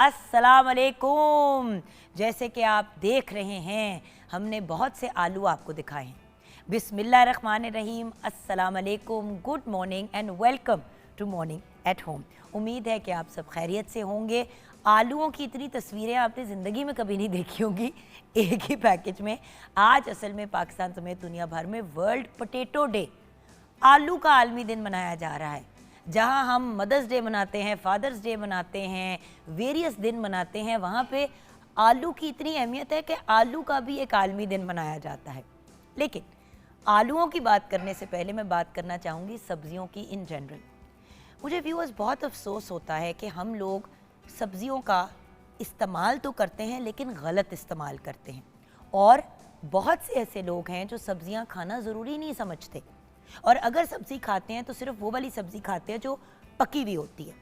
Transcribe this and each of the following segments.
अस्सलाम वालेकुम। जैसे कि आप देख रहे हैं हमने बहुत से आलू आपको दिखाए हैं। बिस्मिल्लाहिर्रहमानिर्रहीम, अस्सलाम वालेकुम, good morning and welcome to morning at home. उम्मीद है कि आप सब खैरियत से होंगे। आलूओं की इतनी तस्वीरें आपने ज़िंदगी में कभी नहीं देखी होंगी एक ही पैकेज में। आज असल में पाकिस्तान समेत दुनिया भर में वर्ल्ड पोटैटो डे, आलू का आलमी दिन मनाया जा रहा है, जहां हम मदर्स डे मनाते हैं, फादर्स डे मनाते हैं, वेरियस दिन मनाते हैं। वहाँ पे आलू की इतनी अहमियत है कि आलू का भी एक आलमी दिन मनाया जाता है। लेकिन आलूओं की बात करने से पहले मैं बात करना चाहूँगी सब्जियों की इन जनरल। मुझे व्यूअर्स बहुत अफसोस होता है कि हम लोग सब्जियों का इस्तेमाल तो करते हैं लेकिन गलत इस्तेमाल करते हैं, और बहुत से ऐसे लोग हैं जो सब्जियां खाना ज़रूरी नहीं समझते, और अगर सब्ज़ी खाते हैं तो सिर्फ वो वाली सब्ज़ी खाते हैं जो पकी हुई होती है।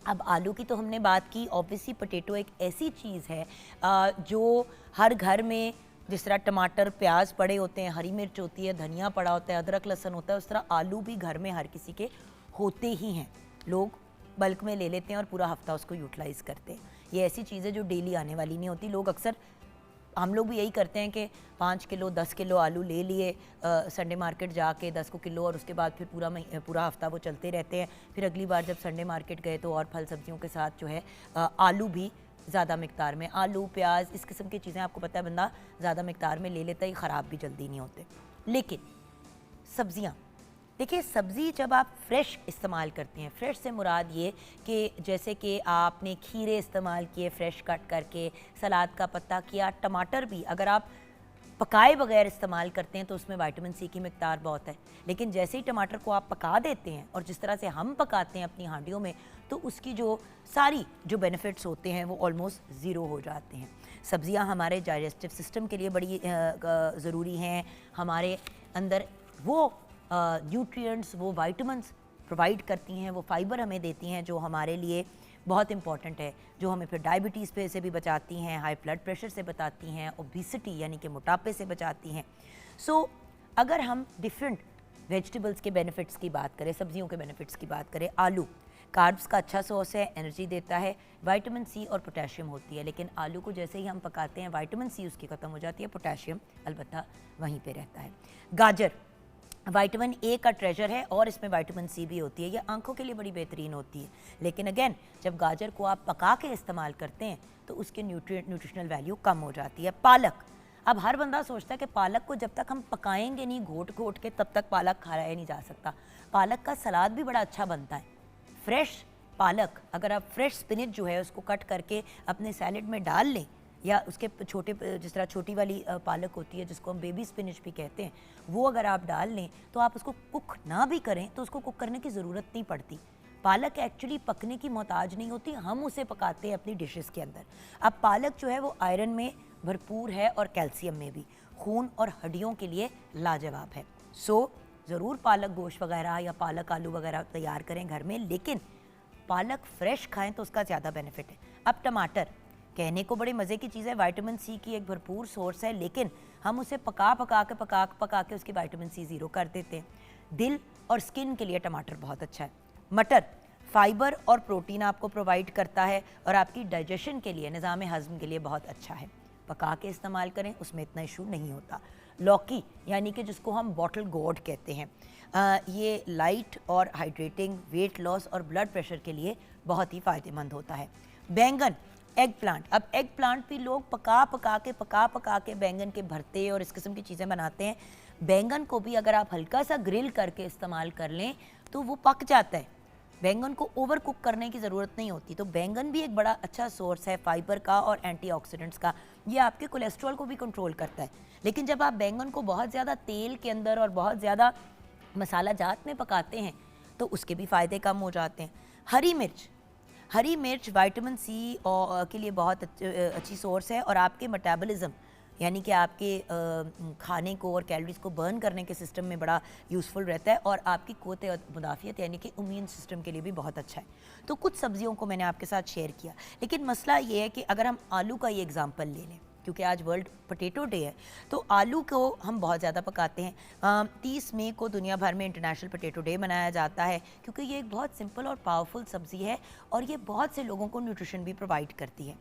अब आलू की तो हमने बात की, ऑब्वियसली पोटैटो एक ऐसी चीज़ है जो हर घर में, जिस तरह टमाटर प्याज पड़े होते हैं, हरी मिर्च होती है, धनिया पड़ा होता है, अदरक लहसुन होता है, उस तरह आलू भी घर में हर किसी के होते ही हैं। लोग बल्क में ले लेते हैं और पूरा हफ्ता उसको यूटिलाइज़ करते हैं। ये ऐसी चीज़ है जो डेली आने वाली नहीं होती। लोग अक्सर, हम लोग भी यही करते हैं कि 5 किलो 10 किलो आलू ले लिए संडे मार्केट जाके 10 को किलो, और उसके बाद फिर पूरा हफ्ता वो चलते रहते हैं। फिर अगली बार जब संडे मार्केट गए तो और फल सब्जियों के साथ जो है आलू भी ज़्यादा मिकदार में, आलू प्याज इस किस्म की चीज़ें आपको पता है बंदा ज़्यादा मिकदार में ले लेता है, ख़राब भी जल्दी नहीं होते। लेकिन सब्ज़ियाँ, देखिए सब्ज़ी जब आप फ्रेश इस्तेमाल करते हैं, फ्रेश से मुराद ये कि जैसे कि आपने खीरे इस्तेमाल किए फ्रेश कट करके, सलाद का पत्ता किया, टमाटर भी अगर आप पकाए बगैर इस्तेमाल करते हैं तो उसमें विटामिन सी की मिकदार बहुत है। लेकिन जैसे ही टमाटर को आप पका देते हैं, और जिस तरह से हम पकाते हैं अपनी हांडियों में, तो उसकी जो सारी जो बेनिफिट्स होते हैं वो ऑलमोस्ट ज़ीरो हो जाते हैं। सब्ज़ियाँ हमारे डाइजेस्टिव सिस्टम के लिए बड़ी ज़रूरी हैं। हमारे अंदर वो न्यूट्रिएंट्स, वो विटामिन्स प्रोवाइड करती हैं, वो फाइबर हमें देती हैं जो हमारे लिए बहुत इंपॉर्टेंट है, जो हमें फिर डायबिटीज़ पे से भी बचाती हैं, हाई ब्लड प्रेशर से बचाती हैं, ओबेसिटी यानी कि मोटापे से बचाती हैं। सो अगर हम डिफरेंट वेजिटेबल्स के बेनिफिट्स की बात करें, सब्जियों के बेनिफिट्स की बात करें, आलू कार्ब्स का अच्छा सोर्स है, एनर्जी देता है, विटामिन सी और पोटेशियम होती है। लेकिन आलू को जैसे ही हम पकाते हैं विटामिन सी उसकी ख़त्म हो जाती है, पोटेशियम अलबत्ता वहीं पे रहता है। गाजर विटामिन ए का ट्रेजर है और इसमें विटामिन सी भी होती है, ये आंखों के लिए बड़ी बेहतरीन होती है। लेकिन अगेन जब गाजर को आप पका के इस्तेमाल करते हैं तो उसकी न्यूट्रिशनल वैल्यू कम हो जाती है। पालक, अब हर बंदा सोचता है कि पालक को जब तक हम पकाएंगे नहीं घोट घोट के तब तक पालक खाया नहीं जा सकता। पालक का सलाद भी बड़ा अच्छा बनता है। फ्रेश पालक, अगर आप फ्रेश स्पिनच जो है उसको कट करके अपने सैलेड में डाल लें, या उसके छोटे, जिस तरह छोटी वाली पालक होती है जिसको हम बेबी स्पिनच भी कहते हैं, वो अगर आप डाल लें तो आप उसको कुक ना भी करें तो उसको कुक करने की ज़रूरत नहीं पड़ती। पालक एक्चुअली पकने की मोहताज नहीं होती, हम उसे पकाते हैं अपनी डिशेस के अंदर। अब पालक जो है वो आयरन में भरपूर है और कैल्शियम में भी, खून और हड्डियों के लिए लाजवाब है। सो ज़रूर पालक गोश्त वगैरह या पालक आलू वगैरह तैयार करें घर में, लेकिन पालक फ्रेश खाएँ तो उसका ज़्यादा बेनिफिट है। अब टमाटर, कहने को बड़े मज़े की चीज़ है, विटामिन सी की एक भरपूर सोर्स है, लेकिन हम उसे पका के उसकी विटामिन सी ज़ीरो कर देते हैं। दिल और स्किन के लिए टमाटर बहुत अच्छा है। मटर फाइबर और प्रोटीन आपको प्रोवाइड करता है और आपकी डाइजेशन के लिए, निज़ाम हज़म के लिए बहुत अच्छा है। पका के इस्तेमाल करें, उसमें इतना इशू नहीं होता। लौकी यानी कि जिसको हम बॉटल गोर्ड कहते हैं, ये लाइट और हाइड्रेटिंग, वेट लॉस और ब्लड प्रेशर के लिए बहुत ही फ़ायदेमंद होता है। बैंगन, एग प्लांट, अब एग प्लांट भी लोग पका के बैंगन के भरते और इस किस्म की चीज़ें बनाते हैं। बैंगन को भी अगर आप हल्का सा ग्रिल करके इस्तेमाल कर लें तो वो पक जाता है, बैंगन को ओवर कुक करने की ज़रूरत नहीं होती। तो बैंगन भी एक बड़ा अच्छा सोर्स है फाइबर का और एंटीऑक्सीडेंट्स का, ये आपके कोलेस्ट्रॉल को भी कंट्रोल करता है। लेकिन जब आप बैंगन को बहुत ज़्यादा तेल के अंदर और बहुत ज़्यादा मसाला जात में पकाते हैं तो उसके भी फ़ायदे कम हो जाते हैं। हरी मिर्च विटामिन सी के लिए बहुत अच्छी सोर्स है, और आपके मेटाबॉलिज्म यानी कि आपके खाने को और कैलोरीज को बर्न करने के सिस्टम में बड़ा यूज़फुल रहता है, और आपकी क़ुव्वत मुदाफ़ियत यानी कि इम्यून सिस्टम के लिए भी बहुत अच्छा है। तो कुछ सब्जियों को मैंने आपके साथ शेयर किया, लेकिन मसला ये है कि अगर हम आलू का ये एग्ज़ाम्पल ले लें, क्योंकि आज वर्ल्ड पोटैटो डे है, तो आलू को हम बहुत ज़्यादा पकाते हैं। 30 मई को दुनिया भर में इंटरनेशनल पोटैटो डे मनाया जाता है, क्योंकि ये एक बहुत सिंपल और पावरफुल सब्ज़ी है और ये बहुत से लोगों को न्यूट्रिशन भी प्रोवाइड करती है।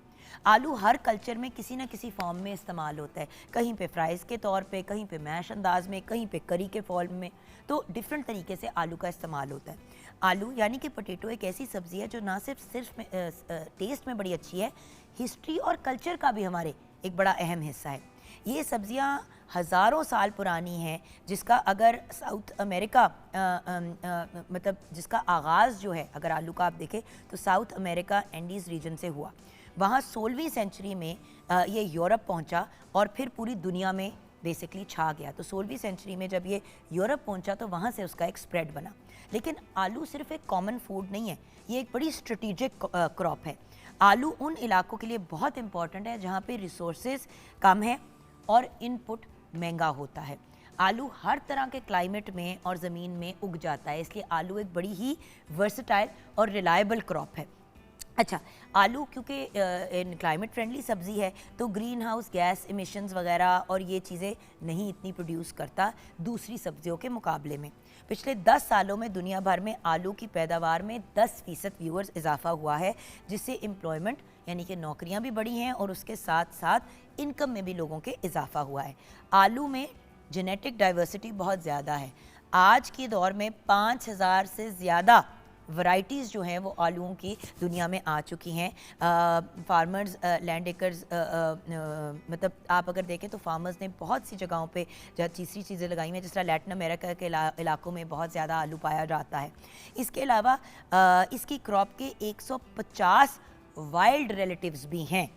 आलू हर कल्चर में किसी ना किसी फॉर्म में इस्तेमाल होता है, कहीं पे फ्राइज़ के तौर पे, कहीं पे मैश अंदाज में, कहीं पे करी के फॉर्म में, तो डिफरेंट तरीके से आलू का इस्तेमाल होता है। आलू यानी कि पोटैटो एक ऐसी सब्ज़ी है जो ना सिर्फ टेस्ट में बड़ी अच्छी है, हिस्ट्री और कल्चर का भी हमारे एक बड़ा अहम हिस्सा है। ये सब्ज़ियाँ हज़ारों साल पुरानी हैं, जिसका अगर साउथ अमेरिका मतलब जिसका आगाज़ जो है, अगर आलू का आप देखें तो साउथ अमेरिका एंडीज़ रीजन से हुआ। वहाँ 16वीं सेंचुरी में ये यूरोप पहुँचा और फिर पूरी दुनिया में बेसिकली छा गया। तो 16वीं सेंचुरी में जब ये यूरोप पहुँचा तो वहाँ से उसका एक स्प्रेड बना। लेकिन आलू सिर्फ एक कॉमन फूड नहीं है, ये एक बड़ी स्ट्रेटिजिक क्रॉप है। आलू उन इलाकों के लिए बहुत इंपॉर्टेंट है जहाँ पे रिसोर्सेज कम है और इनपुट महंगा होता है। आलू हर तरह के क्लाइमेट में और ज़मीन में उग जाता है, इसलिए आलू एक बड़ी ही वर्सटाइल और रिलायबल क्रॉप है। अच्छा, आलू क्योंकि क्लाइमेट फ्रेंडली सब्ज़ी है तो ग्रीन हाउस गैस इमिशंस वगैरह और ये चीज़ें नहीं इतनी प्रोड्यूस करता दूसरी सब्जियों के मुकाबले में। पिछले 10 सालों में दुनिया भर में आलू की पैदावार में 10% व्यूअर्स इजाफा हुआ है, जिससे एम्प्लॉयमेंट यानी कि नौकरियां भी बढ़ी हैं और उसके साथ साथ इनकम में भी लोगों के इजाफा हुआ है। आलू में जेनेटिक डाइवर्सिटी बहुत ज़्यादा है। आज के दौर में 5000 से ज़्यादा वैरायटीज़ जो हैं वो आलूओं की दुनिया में आ चुकी हैं। फार्मर्स लैंड एकर्स मतलब आप अगर देखें तो फार्मर्स ने बहुत सी जगहों पे जहाँ तीसरी चीज़ें लगाई हैं, जिस तरह लैटिन अमेरिका के इलाकों में बहुत ज़्यादा आलू पाया जाता है। इसके अलावा इसकी क्रॉप के 150 वाइल्ड रिलेटिव्स भी हैं,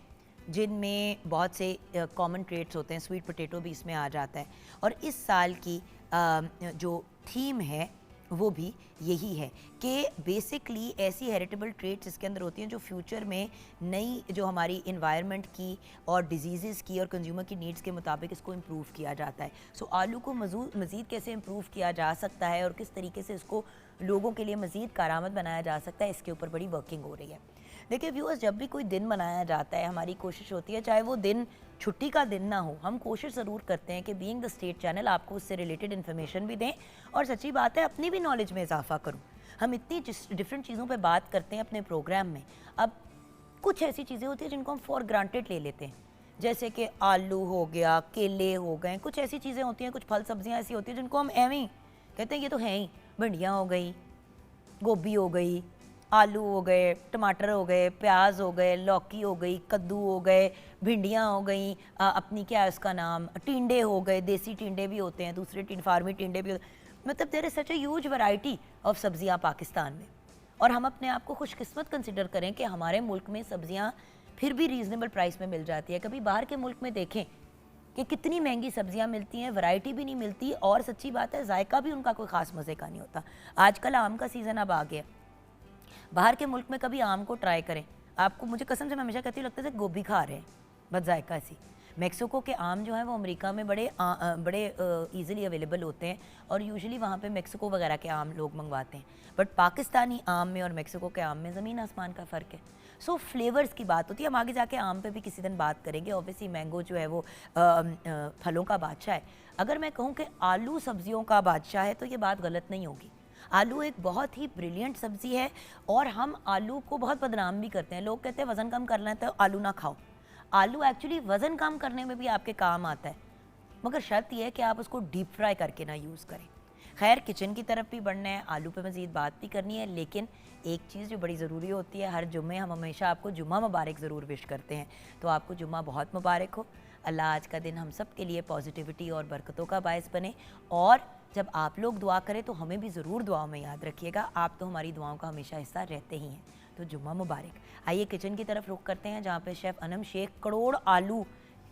जिनमें बहुत से कॉमन ट्रेट्स होते हैं। स्वीट पोटैटो भी इसमें आ जाता है। और इस साल की जो थीम है वो भी यही है कि बेसिकली ऐसी हेरिटेबल ट्रेट्स इसके अंदर होती हैं जो फ्यूचर में नई जो हमारी इन्वायरमेंट की और डिजीज़ की और कंज्यूमर की नीड्स के मुताबिक इसको इम्प्रूव किया जाता है। सो आलू को मज़ीद कैसे इम्प्रूव किया जा सकता है और किस तरीके से इसको लोगों के लिए मज़ीद कारामद बनाया जा सकता है, इसके ऊपर बड़ी वर्किंग हो रही है। देखिए व्यूअर्स, जब भी कोई दिन मनाया जाता है हमारी कोशिश होती है, चाहे वो दिन छुट्टी का दिन ना हो, हम कोशिश ज़रूर करते हैं कि बीइंग द स्टेट चैनल आपको उससे रिलेटेड इन्फॉर्मेशन भी दें और सच्ची बात है अपनी भी नॉलेज में इजाफा करूं। हम इतनी डिफरेंट चीज़ों पे बात करते हैं अपने प्रोग्राम में, अब कुछ ऐसी चीज़ें होती हैं जिनको हम फॉर ग्रांटेड ले लेते हैं, जैसे कि आलू हो गया, केले हो गए, कुछ ऐसी चीज़ें होती हैं, कुछ फल सब्जियाँ ऐसी होती हैं जिनको हम एवं ही कहते हैं ये तो है ही। भिंडियाँ हो गई, गोभी हो गई, आलू हो गए, टमाटर हो गए, प्याज हो गए, लौकी हो गई, कद्दू हो गए, भिंडियाँ हो गई, अपनी क्या है उसका नाम, टिंडे हो गए, देसी टिंडे भी होते हैं, दूसरे फार्मी टिंडे भी होते हैं। मतलब there is such a huge variety of सब्जियाँ पाकिस्तान में, और हम अपने आप को खुशकिस्मत कंसिडर करें कि हमारे मुल्क में सब्जियाँ फिर भी रीज़नेबल प्राइस में मिल जाती है। कभी बाहर के मुल्क में देखें कि कितनी महंगी सब्जियां मिलती हैं, वैरायटी भी नहीं मिलती, और सच्ची बात है जायका भी उनका कोई ख़ास मज़े का नहीं होता। आजकल आम का सीज़न अब आ गया, बाहर के मुल्क में कभी आम को ट्राई करें, आपको, मुझे कसम से मैं हमेशा कहती हूँ लगता है गोभी खा रहे हैं, बस जायका सी। मेक्सिको के आम जो है वो अमेरिका में बड़े ईज़िली अवेलेबल होते हैं और यूजुअली वहाँ पे मेक्सिको वगैरह के आम लोग मंगवाते हैं, बट पाकिस्तानी आम में और मेक्सिको के आम में ज़मीन आसमान का फ़र्क है। सो फ्लेवर्स की बात होती है, हम आगे जाके आम पे भी किसी दिन बात करेंगे। ऑब्वियसली मैंगो जो है वो फलों का बादशाह है। अगर मैं कहूँ कि आलू सब्जियों का बादशाह है तो ये बात गलत नहीं होगी। आलू एक बहुत ही ब्रिलियंट सब्ज़ी है और हम आलू को बहुत बदनाम भी करते हैं। लोग कहते हैं वज़न कम करना है तो आलू ना खाओ। आलू एक्चुअली वज़न कम करने में भी आपके काम आता है, मगर शर्त यह है कि आप उसको डीप फ्राई करके ना यूज़ करें। खैर, किचन की तरफ भी बढ़ना है, आलू पे मज़ीद बात भी करनी है, लेकिन एक चीज़ जो बड़ी ज़रूरी होती है, हर जुम्मे हम हमेशा आपको जुम्मा मुबारक ज़रूर विश करते हैं, तो आपको जुम्मा बहुत मुबारक हो। अल्लाह आज का दिन हम सब के लिए पॉजिटिविटी और बरकतों का बायस बने, और जब आप लोग दुआ करें तो हमें भी ज़रूर दुआओं में याद रखिएगा। आप तो हमारी दुआओं का हमेशा हिस्सा रहते ही हैं, तो जुम्मा मुबारक। आइए किचन की तरफ रुख करते हैं, जहाँ पे शेफ़ अनम शेख करोड़ आलू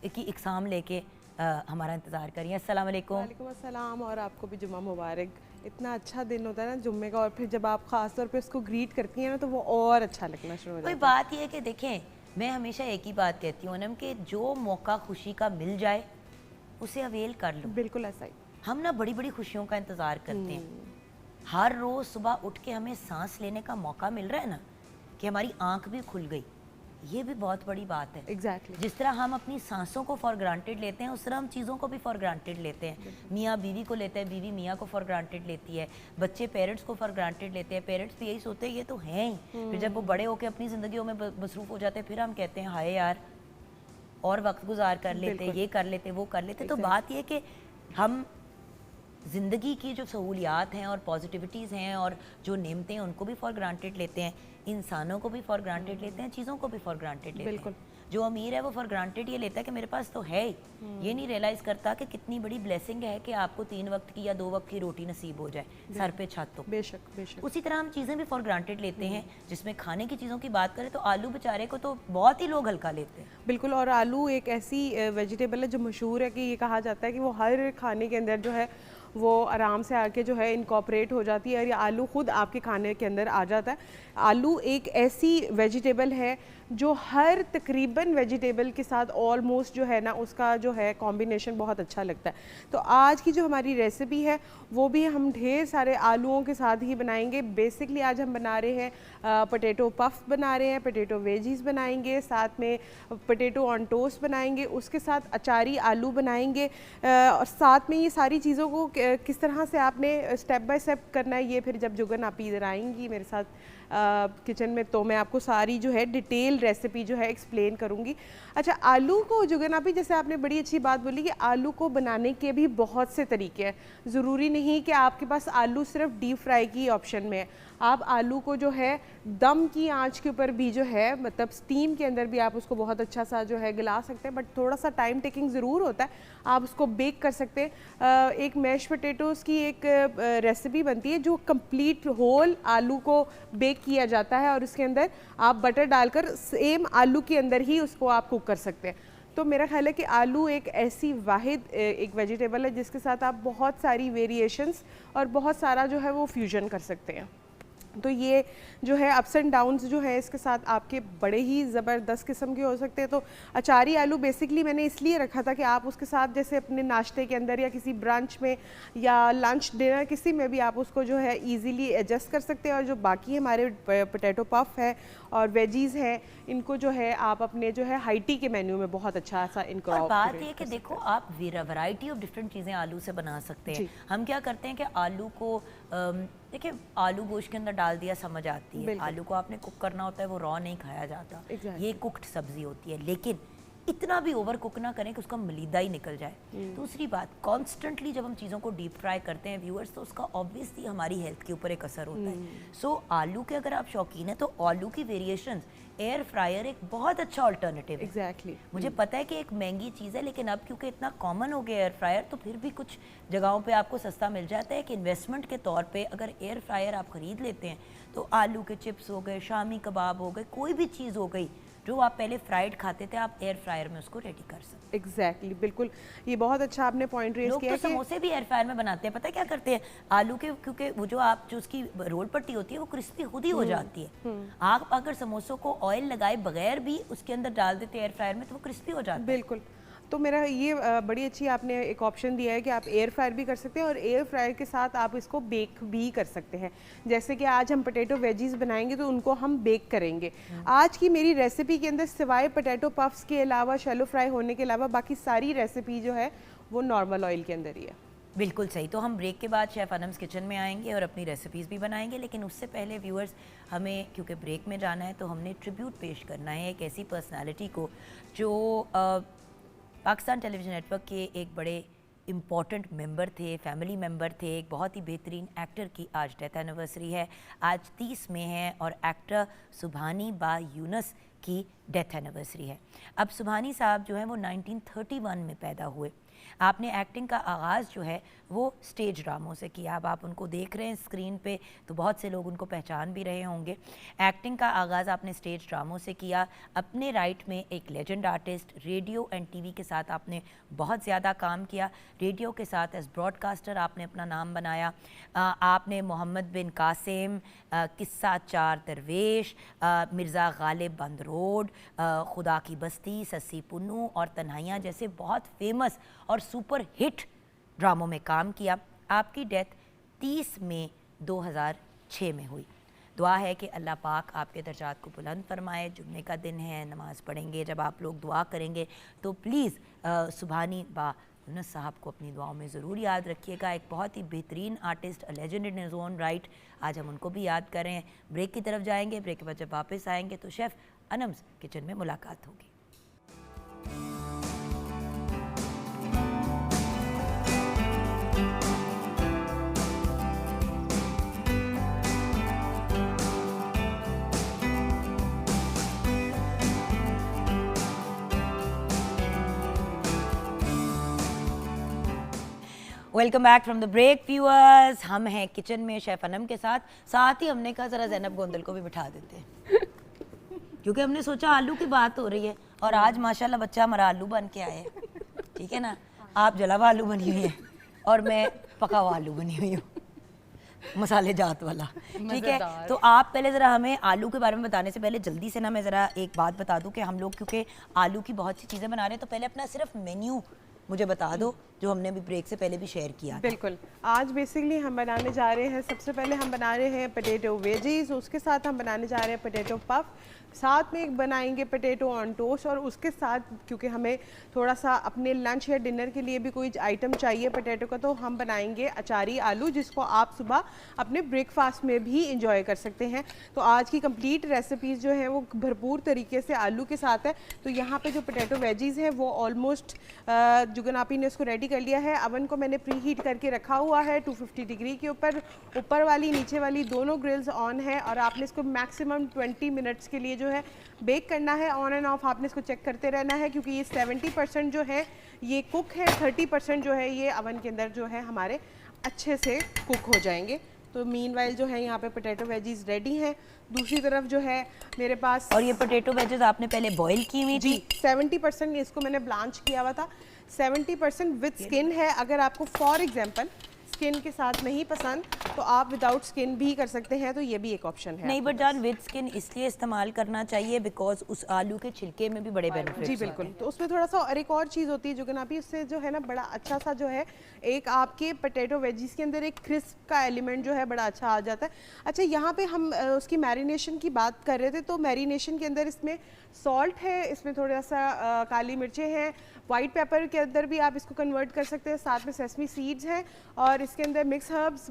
की इकसाम लेके हमारा इंतज़ार करिए। अस्सलाम वालेकुम। वालेकुम अस्सलाम, और आपको भी जुम्मा मुबारक। इतना अच्छा दिन होता है ना जुम्मे का, और फिर जब आप ख़ास तौर पे उसको ग्रीट करती हैं ना तो वो और अच्छा लगना शुरू हो जाता है। कोई बात ये है कि देखें, मैं हमेशा एक ही बात कहती हूँ अनम, कि जो मौका खुशी का मिल जाए उसे अवेल कर लो। बिल्कुल ऐसा ही। हम ना बड़ी बड़ी खुशियों का इंतज़ार करते हैं, हर रोज़ सुबह उठ के हमें सांस लेने का मौका मिल रहा है ना, कि हमारी आँख भी खुल गई, ये भी बहुत बड़ी बात है। एग्जैक्टली जिस तरह हम अपनी सांसों को फॉर ग्रांटेड लेते हैं, उस तरह हम चीज़ों को भी फॉर ग्रांटेड लेते हैं। मियाँ बीवी को लेते हैं, बीवी मियाँ को फॉर ग्रांटेड लेती है, बच्चे पेरेंट्स को फॉर ग्रांटेड लेते हैं, पेरेंट्स भी यही सोचते हैं ये तो हैं ही। फिर जब वो बड़े होकर अपनी ज़िंदगियों में मसरूफ़ हो जाते हैं, फिर हम कहते हैं हाय यार और वक्त गुजार कर लेते, ये कर लेते, वो कर लेते। तो बात ये कि हम ज़िंदगी की जो सहूलियात हैं और पॉजिटिविटीज़ हैं और जो नेमतें हैं उनको भी फॉर ग्रांटेड लेते हैं, इंसानों को भी फॉर ग्रांटेड लेते हैं, चीज़ों को भी फॉर ग्रांटेड लेते हैं। जो अमीर है वो फॉर ग्रांटेड ये लेता है कि मेरे पास तो है ही, ये नहीं रियलाइज़ करता कि कितनी बड़ी ब्लेसिंग है कि आपको 3 वक्त की या 2 वक्त की रोटी नसीब हो जाए, सर पे छत हो। बेशक बेशक। उसी तरह हम चीज़ें भी फॉर ग्रांटेड लेते हैं। जिसमें खाने की चीज़ों की बात करें तो आलू बेचारे को तो बहुत ही लोग हल्का लेते हैं। बिल्कुल, और आलू एक ऐसी वेजिटेबल है जो मशहूर है कि ये कहा जाता है कि वो हर खाने के अंदर जो है वो आराम से आके जो है इनकॉपरेट हो जाती है और ये आलू खुद आपके खाने के अंदर आ जाता है। आलू एक ऐसी वेजिटेबल है जो हर तकरीबन वेजिटेबल के साथ ऑलमोस्ट जो है ना उसका जो है कॉम्बिनेशन बहुत अच्छा लगता है। तो आज की जो हमारी रेसिपी है वो भी हम ढेर सारे आलूओं के साथ ही बनाएंगे। बेसिकली आज हम बना रहे हैं पोटैटो पफ बना रहे हैं, पोटैटो वेजीज बनाएंगे, साथ में पोटैटो ऑन टोस्ट बनाएंगे, उसके साथ अचारी आलू बनाएंगे और साथ में ये सारी चीज़ों को किस तरह से आपने स्टेप बाय स्टेप करना है ये फिर जब जुगन आप इधर आएंगी मेरे साथ किचन में तो मैं आपको सारी जो है डिटेल रेसिपी जो है एक्सप्लेन करूँगी। अच्छा, आलू को जुगन आप ही जैसे आपने बड़ी अच्छी बात बोली कि आलू को बनाने के भी बहुत से तरीके हैं। ज़रूरी नहीं कि आपके पास आलू सिर्फ डीप फ्राई की ऑप्शन में है, आप आलू को जो है दम की आंच के ऊपर भी जो है मतलब स्टीम के अंदर भी आप उसको बहुत अच्छा सा जो है गला सकते हैं, बट थोड़ा सा टाइम टेकिंग ज़रूर होता है। आप उसको बेक कर सकते हैं। एक मैश पोटैटोज़ की एक रेसिपी बनती है जो कंप्लीट होल आलू को बेक किया जाता है और उसके अंदर आप बटर डालकर सेम आलू के अंदर ही उसको आप कुक कर सकते हैं। तो मेरा ख्याल है कि आलू एक ऐसी वाहिद एक वेजिटेबल है जिसके साथ आप बहुत सारी वेरिएशंस और बहुत सारा जो है वो फ्यूजन कर सकते हैं। तो ये जो है अप्स एंड डाउन्स जो है इसके साथ आपके बड़े ही ज़बरदस्त किस्म के हो सकते हैं। तो अचारी आलू बेसिकली मैंने इसलिए रखा था कि आप उसके साथ जैसे अपने नाश्ते के अंदर या किसी ब्रंच में या लंच डिनर किसी में भी आप उसको जो है इजीली एडजस्ट कर सकते हैं। और जो बाकी हमारे पोटैटो पफ है और वेजीज़ हैं इनको जो है आप अपने जो है हाई टी के मेन्यू में बहुत अच्छा सा इनको। और बात ये कि देखो आप वैरायटी ऑफ डिफरेंट चीज़ें आलू से बना सकते हैं। हम क्या करते हैं कि आलू को देखिए आलू गोश्त के अंदर डाल दिया समझ आती है, आलू को आपने कुक करना होता है, वो रॉ नहीं खाया जाता। ये कुक्ड सब्जी होती है, लेकिन इतना भी ओवर कुक ना करें कि उसका मलीदा ही निकल जाए। दूसरी बात, कॉन्स्टेंटली जब हम चीज़ों को डीप फ्राई करते हैं व्यूअर्स तो उसका ऑब्वियसली हमारी हेल्थ के ऊपर एक असर होता है। सो आलू के अगर आप शौकीन हैं तो आलू की वेरिएशंस एयर फ्रायर एक बहुत अच्छा ऑल्टरनेटिव है। एग्जैक्टली मुझे पता है कि एक महंगी चीज़ है, लेकिन अब क्योंकि इतना कॉमन हो गया एयर फ्रायर तो फिर भी कुछ जगहों पे आपको सस्ता मिल जाता है कि इन्वेस्टमेंट के तौर पे अगर एयर फ्रायर आप ख़रीद लेते हैं तो आलू के चिप्स हो गए, शामी कबाब हो गए, कोई भी चीज़ हो गई जो आप पहले फ्राइड खाते थे आप एयर फ्रायर में उसको रेडी कर सकते। एग्जैक्टली बिल्कुल, ये बहुत अच्छा आपने पॉइंट रेज किया। लोग तो समोसे भी एयर फ्रायर में बनाते हैं, पता है क्या करते हैं आलू के, क्योंकि वो जो उसकी रोल पट्टी होती है वो क्रिस्पी खुद ही हो जाती है। आप अगर समोसों को ऑयल लगाए बगैर भी उसके अंदर डाल देते हैं एयर फ्रायर में तो वो क्रिस्पी हो जाता है। बिल्कुल, तो मेरा ये बड़ी अच्छी आपने एक ऑप्शन दिया है कि आप एयर फ्रायर भी कर सकते हैं और एयर फ्रायर के साथ आप इसको बेक भी कर सकते हैं। जैसे कि आज हम पोटैटो वेजीज बनाएंगे तो उनको हम बेक करेंगे। आज की मेरी रेसिपी के अंदर सिवाय पोटैटो पफ्स के अलावा शैलो फ्राई होने के अलावा बाकी सारी रेसिपी जो है वो नॉर्मल ऑयल के अंदर ही है। बिल्कुल सही। तो हम ब्रेक के बाद शेफ़ अनम्स किचन में आएंगे और अपनी रेसिपीज़ भी बनाएंगे, लेकिन उससे पहले व्यूअर्स हमें क्योंकि ब्रेक में जाना है तो हमने ट्रिब्यूट पेश करना है एक ऐसी पर्सनालिटी को जो पाकिस्तान टेलीविज़न नेटवर्क के एक बड़े इम्पॉर्टेंट मेंबर थे, फैमिली मेंबर थे, एक बहुत ही बेहतरीन एक्टर की आज डेथ एनिवर्सरी है, आज 30 में है और एक्टर सुबहानी बा यूनुस की डेथ एनिवर्सरी है। अब सुबहानी साहब जो हैं वो 1931 में पैदा हुए। आपने एक्टिंग का आगाज़ जो है वो स्टेज ड्रामों से किया। अब आप उनको देख रहे हैं स्क्रीन पे तो बहुत से लोग उनको पहचान भी रहे होंगे। एक्टिंग का आगाज़ आपने स्टेज ड्रामों से किया। अपने राइट में एक legend artist, radio and TV के साथ आपने बहुत ज़्यादा काम किया। रेडियो के साथ एज ब्रॉडकास्टर आपने अपना नाम बनाया। आपने मोहम्मद बिन कासिम, किस्सा चार दरवेश, मिर्ज़ा गालिब बंद रोड, खुदा की बस्ती, सस्सी पुन्नू और तन्हाइयाँ जैसे बहुत फेमस और सुपर हिट ड्रामों में काम किया। आपकी डेथ 30 मई 2006 में हुई। दुआ है कि अल्लाह पाक आपके दर्जात को बुलंद फरमाए। जुम्मे का दिन है, नमाज़ पढ़ेंगे, जब आप लोग दुआ करेंगे तो प्लीज़ सुबहानी बा यूनुस साहब को अपनी दुआओं में ज़रूर याद रखिएगा। एक बहुत ही बेहतरीन artist, a legend in his own right, आज हम उनको भी याद करें। ब्रेक की तरफ जाएंगे, ब्रेक के बाद जब वापस आएंगे तो शेफ़ अनम्स किचन में मुलाकात होगी। Welcome back from the break viewers. हम हैं किचन में शेफ़ अनम के साथ ही हमने कहा ज़रा ज़ैनब गोंदल को भी बिठा देते हैं क्योंकि हमने सोचा आलू की बात हो रही है और आज माशाल्लाह बच्चा हमारा आलू बन के आए हैं, ठीक है ना। आप जलावा आलू बनी हुई है और मैं पका हुआ आलू बनी हुई हूँ, मसाले जात वाला, ठीक है। तो आप पहले ज़रा हमें आलू के बारे में बताने से पहले जल्दी से ना मैं ज़रा एक बात बता दूं कि हम लोग क्योंकि आलू की बहुत सी चीज़ें बना रहे हैं, तो पहले अपना सिर्फ मेन्यू मुझे बता दो जो हमने अभी ब्रेक से पहले भी शेयर किया था। बिल्कुल, आज बेसिकली हम बनाने जा रहे हैं, सबसे पहले हम बना रहे हैं पोटैटो वेजीज, उसके साथ हम बनाने जा रहे हैं पोटैटो पफ, साथ में एक बनाएंगे पोटैटो ऑन टोस्ट, और उसके साथ क्योंकि हमें थोड़ा सा अपने लंच या डिनर के लिए भी कोई आइटम चाहिए पोटैटो का, तो हम बनाएंगे अचारी आलू, जिसको आप सुबह अपने ब्रेकफास्ट में भी इंजॉय कर सकते हैं। तो आज की कंप्लीट रेसिपीज़ जो है वो भरपूर तरीके से आलू के साथ है। तो यहाँ पे जो पोटैटो वेजीज़ हैं वो ऑलमोस्ट जुगन आपी ने उसको रेडी कर लिया है। अवन को मैंने प्री हीट करके रखा हुआ है 250 डिग्री के ऊपर वाली नीचे वाली दोनों ग्रिल्स ऑन है, और आपने इसको मैक्सिमम 20 मिनट्स के लिए जो है बेक करना है। ऑन एंड ऑफ आपने इसको चेक करते रहना है, क्योंकि ये 70% जो है ये कुक है, 30% जो है ये अवन के अंदर जो है हमारे अच्छे से कुक हो जाएंगे। तो मीनवाइल जो है यहाँ पे पोटैटो वेजीज रेडी हैं। दूसरी तरफ जो है मेरे पास, और ये पोटैटो वेजेस आपने पहले बॉईल की हुई थी? 70% इसको मैंने ब्लांच किया हुआ था, 70% विद स्किन है। अगर आपको फॉर एग्जांपल स्किन के साथ नहीं पसंद तो आप विदाउट स्किन भी कर सकते हैं, तो ये भी एक ऑप्शन है। नहीं, बट जान विद स्किन इसलिए इस्तेमाल करना चाहिए बिकॉज उस आलू के छिलके में भी बड़े बेनिफिट्स जी बिल्कुल। तो उसमें थोड़ा सा और एक और चीज़ होती है जो कि ना भी उससे जो है ना बड़ा अच्छा सा जो है एक आपके पोटैटो वेजीज के अंदर एक क्रिस्प का एलिमेंट जो है बड़ा अच्छा आ जाता है। अच्छा, यहाँ पे हम उसकी मैरिनेशन की बात कर रहे थे, तो मैरिनेशन के अंदर इसमें सॉल्ट है, इसमें थोड़ा सा काली मिर्चें हैं, वाइट पेपर के अंदर भी आप इसको कन्वर्ट कर सकते हैं, साथ में सेसमी सीड्स हैं, और इसके अंदर mix herbs,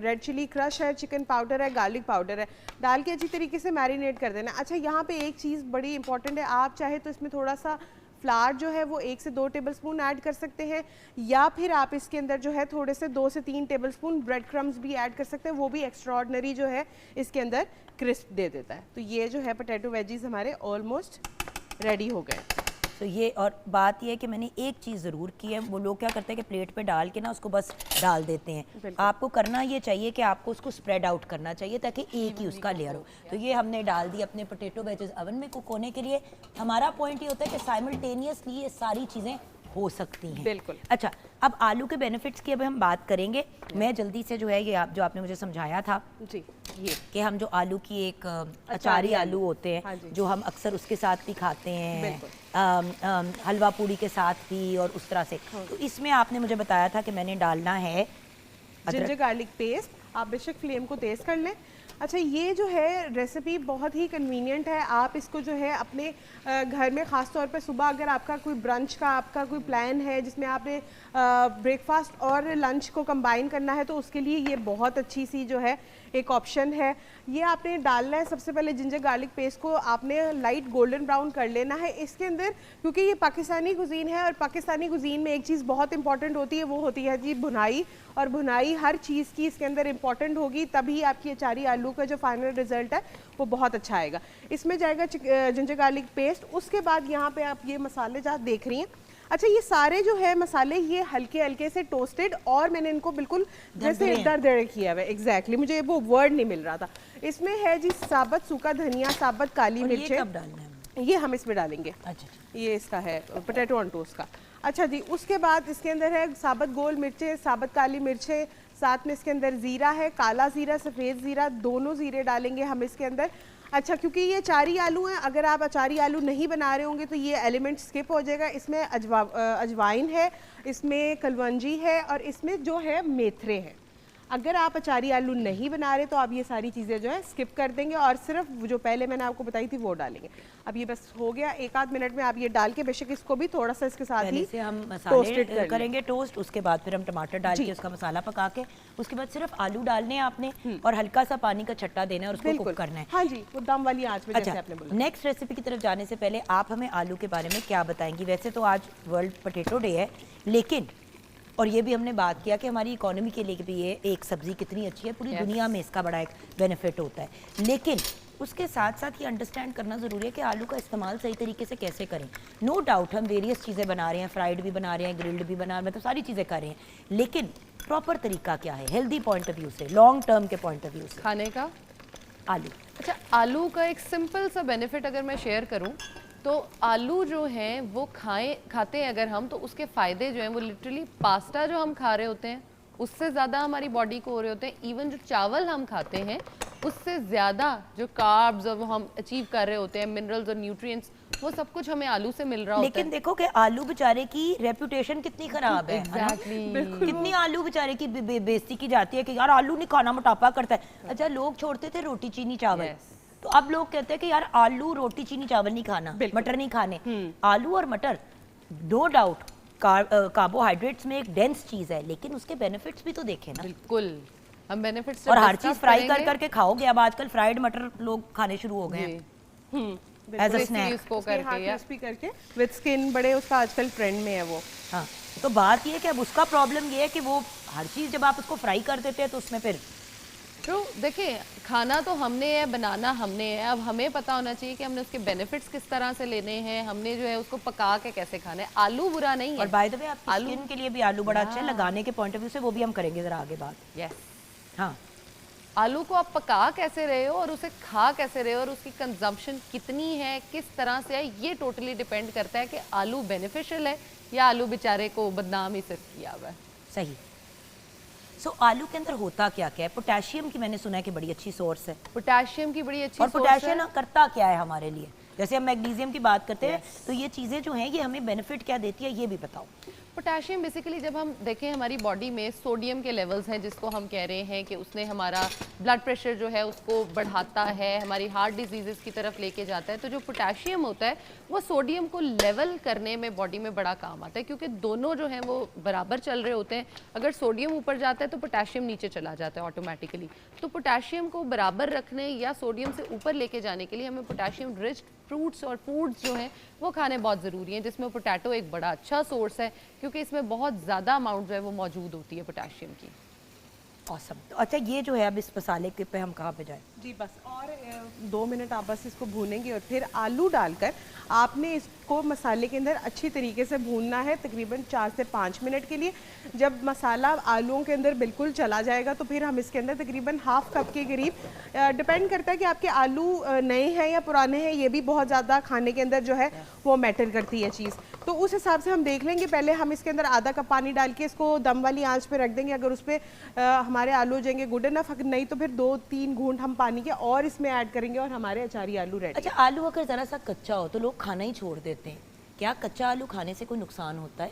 red chili crush है, चिकन पाउडर है, गार्लिक पाउडर है, डाल के अच्छी तरीके से मैरिनेट कर देना। अच्छा, यहाँ पे एक चीज़ बड़ी इंपॉर्टेंट है, आप चाहे तो इसमें थोड़ा सा फ्लावर जो है वो 1 से 2 टेबलस्पून ऐड कर सकते हैं, या फिर आप इसके अंदर जो है थोड़े से 2 से 3 टेबलस्पून ब्रेड क्रम्स भी ऐड कर सकते हैं, वो भी एक्स्ट्राऑर्डिनरी जो है इसके अंदर क्रिस्प दे देता है। तो ये जो है पोटैटो वेजीज हमारे ऑलमोस्ट रेडी हो गए। तो ये, और बात ये है कि मैंने एक चीज़ ज़रूर की है, वो लोग क्या करते हैं कि प्लेट पे डाल के ना उसको बस डाल देते हैं। आपको करना ये चाहिए कि आपको उसको स्प्रेड आउट करना चाहिए ताकि एक ही उसका लेयर हो। तो ये हमने डाल दी अपने पोटैटो वेजेस अवन में कुक होने के लिए। हमारा पॉइंट ये होता है कि साइमल्टेनियसली ये सारी चीज़ें हो सकती हैं। बिल्कुल। अच्छा, अब आलू के बेनिफिट्स की अब हम बात करेंगे। मैं जल्दी से जो है ये जो आपने मुझे समझाया था जी, ये कि हम जो आलू की एक अचारी आलू होते हैं, हाँ, जो हम अक्सर उसके साथ भी खाते हैं, हलवा पूड़ी के साथ भी और उस तरह से। तो इसमें आपने मुझे बताया था कि मैंने डालना है जिंजर गार्लिक पेस्ट। आप बेशक फ्लेम को तेज़ कर लें। अच्छा, ये जो है रेसिपी बहुत ही कन्वीनियंट है। आप इसको जो है अपने घर में ख़ास तौर पे सुबह अगर आपका कोई ब्रंच का आपका कोई प्लान है जिसमें आपने ब्रेकफास्ट और लंच को कंबाइन करना है, तो उसके लिए ये बहुत अच्छी सी जो है एक ऑप्शन है। ये आपने डालना है, सबसे पहले जिंजर गार्लिक पेस्ट को आपने लाइट गोल्डन ब्राउन कर लेना है इसके अंदर, क्योंकि ये पाकिस्तानी कुजीन है, और पाकिस्तानी कुजीन में एक चीज़ बहुत इंपॉर्टेंट होती है, वो होती है जी भुनाई। और भुनाई हर चीज़ की इसके अंदर इंपॉर्टेंट होगी, तभी आपकी अचारी आलू का जो फाइनल रिजल्ट है वो बहुत अच्छा आएगा। इसमें जाएगा जिंजर गार्लिक पेस्ट। उसके बाद यहाँ पे आप ये मसाले जहाँ देख रही हैं, अच्छा ये सारे जो है मसाले ये हल्के हल्के से टोस्टेड, और मैंने इनको बिल्कुल जैसे दरदरे किया हुआ है। एग्जैक्टली, मुझे वो वर्ड नहीं मिल रहा था। इसमें है जी साबुत सूखा धनिया, साबुत काली मिर्चें। कब डालना है? ये हम इसमें डालेंगे। अच्छा, ये इसका है पोटैटो ऑन टोस्ट का। अच्छा जी, उसके बाद इसके अंदर है साबुत गोल मिर्चें, साबुत काली मिर्चें, साथ में इसके अंदर ज़ीरा है, काला ज़ीरा, सफ़ेद ज़ीरा, दोनों ज़ीरे डालेंगे हम इसके अंदर। अच्छा, क्योंकि ये अचारी आलू हैं, अगर आप अचारी आलू नहीं बना रहे होंगे तो ये एलिमेंट स्किप हो जाएगा। इसमें अजवाइन है, इसमें कलवंजी है, और इसमें जो है मेथरे हैं। अगर आप अचारी आलू नहीं बना रहे तो आप ये सारी चीज़ें जो है स्किप कर देंगे और सिर्फ जो पहले मैंने आपको बताई थी वो डालेंगे। अब ये बस हो गया, एक आध मिनट में आप ये डाल के बेशक इसको भी थोड़ा सा इसके साथ पहले ही से हम टोस्टेड मसाले करेंगे टोस्ट, उसके बाद फिर हम टमाटर डाल के उसका मसाला पका के उसके बाद सिर्फ आलू डालने हैं आपने और हल्का सा पानी का छट्टा देना है और उसको कुक करना है। हाँ जी, वो दम वाली आंच में जैसे आपने बोला। नेक्स्ट रेसिपी की तरफ जाने से पहले आप हमें आलू के बारे में क्या बताएंगी? वैसे तो आज वर्ल्ड पोटैटो डे है, लेकिन और ये भी हमने बात किया कि हमारी इकोनॉमी के लिए भी ये एक सब्जी कितनी अच्छी है, पूरी दुनिया में इसका बड़ा एक बेनिफिट होता है, लेकिन उसके साथ साथ ये अंडरस्टैंड करना ज़रूरी है कि आलू का इस्तेमाल सही तरीके से कैसे करें। नो डाउट हम वेरियस चीज़ें बना रहे हैं, फ्राइड भी बना रहे हैं, ग्रिल्ड भी बना रहे हैं, मतलब सारी चीज़ें कर रहे हैं, लेकिन प्रॉपर तरीका क्या है हेल्दी पॉइंट ऑफ व्यू से, लॉन्ग टर्म के पॉइंट ऑफ व्यू से खाने का? आलू। अच्छा, आलू का एक सिंपल सा बेनिफिट अगर मैं शेयर करूं तो आलू जो हैं वो खाते हैं अगर हम, तो उसके फ़ायदे जो हैं वो लिटरली पास्ता जो हम खा रहे होते हैं उससे ज़्यादा हमारी बॉडी को हो रहे होते हैं। इवन जो चावल हम खाते हैं उससे ज़्यादा जो कार्ब्स और वो हम अचीव कर रहे होते हैं, मिनरल्स और न्यूट्रिएंट्स, वो सब कुछ हमें आलू से मिल रहा होता है। लेकिन देखो कि आलू बेचारे की रेपुटेशन कितनी खराब है। Exactly. कितनी आलू बेचारे की बेइज्जती की जाती है कि यार आलू नहीं खाना, मोटापा करता है। अच्छा, लोग छोड़ते थे रोटी चीनी चावल, तो अब लोग कहते हैं कि यार आलू रोटी चीनी चावल नहीं खाना, मटर नहीं खाने। आलू और मटर नो डाउट कार्बोहाइड्रेट्स में एक डेंस चीज है, लेकिन उसके बेनिफिट्स भी तो देखें ना। बिल्कुल, हम बेनिफिट्स और हर चीज फ्राई कर करके खाओगे। अब आजकल फ्राइड मटर लोग खाने शुरू हो गए हैं एज अ स्नैक, उसको करके या क्रिस्पी करके विद स्किन, बड़े उसका आजकल ट्रेंड में है वो। हाँ, तो बात ये है कि अब उसका प्रॉब्लम ये है कि वो हर चीज जब आप उसको फ्राई कर देते हैं तो उसमें फिर तो देखिए, खाना तो हमने है, बनाना हमने है, अब हमें पता होना चाहिए कि हमने उसके बेनिफिट्स किस तरह से लेने हैं, हमने जो है उसको पका के कैसे खाना है। आलू बुरा नहीं है। और बाय द वे आपकी स्किन के लिए भी आलू बड़ा अच्छा है लगाने के पॉइंट ऑफ व्यू से, वो भी हम करेंगे जरा आगे बात। यस, हाँ, आलू को आप पका कैसे रहे हो और उसे खा कैसे रहे हो और उसकी कंजम्पशन कितनी है, किस तरह से है, ये टोटली डिपेंड करता है कि आलू बेनिफिशियल है या आलू बेचारे को बदनाम ही सिर्फ किया हुआ है। सही। सो आलू के अंदर होता क्या क्या है? पोटेशियम की मैंने सुना है कि बड़ी अच्छी सोर्स है। पोटेशियम की बड़ी अच्छी और सोर्स पोटेशियम है। करता क्या है हमारे लिए? जैसे हम मैग्नीशियम की बात करते हैं, तो ये चीज़ें जो हैं ये हमें बेनिफिट क्या देती है, ये भी बताओ। पोटेशियम बेसिकली जब हम देखें हमारी बॉडी में सोडियम के लेवल्स हैं, जिसको हम कह रहे हैं कि उसने हमारा ब्लड प्रेशर जो है उसको बढ़ाता है, हमारी हार्ट डिजीज़ की तरफ लेके जाता है। तो जो पोटेशियम होता है वो सोडियम को लेवल करने में बॉडी में बड़ा काम आता है, क्योंकि दोनों जो हैं वो बराबर चल रहे होते हैं। अगर सोडियम ऊपर जाता है तो पोटेशियम नीचे चला जाता है ऑटोमेटिकली। तो पोटेशियम को बराबर रखने या सोडियम से ऊपर लेके जाने के लिए हमें पोटेशियम रिच फ्रूट्स और फूड्स जो हैं वो खाने बहुत ज़रूरी हैं, जिसमें पोटैटो एक बड़ा अच्छा सोर्स है, क्योंकि इसमें बहुत ज़्यादा अमाउंट जो है वो मौजूद होती है पोटेशियम की। औसम। तो अच्छा, ये जो है अब इस मसाले के पे हम कहाँ पे जाएं? जी बस और 2 मिनट आप बस इसको भूनेंगे और फिर आलू डालकर आपने इसको मसाले के अंदर अच्छी तरीके से भूनना है, तकरीबन 4 से 5 मिनट के लिए। जब मसाला आलूओं के अंदर बिल्कुल चला जाएगा तो फिर हम इसके अंदर तकरीबन हाफ कप के करीब, डिपेंड करता है कि आपके आलू नए हैं या पुराने हैं, ये भी बहुत ज़्यादा खाने के अंदर जो है वो मैटर करती है चीज़। तो उस हिसाब से हम देख लेंगे। पहले हम इसके अंदर आधा कप पानी डाल के इसको दम वाली आंच पे रख देंगे। अगर उस पर हमारे आलू हो जाएंगे गुड इनफ, अगर नहीं तो फिर 2-3 घूंट हम पानी के और इसमें ऐड करेंगे और हमारे अचारी आलू रेडी। अच्छा, आलू अगर ज़रा सा कच्चा हो तो लोग खाना ही छोड़ देते हैं, क्या कच्चा आलू खाने से कोई नुकसान होता है?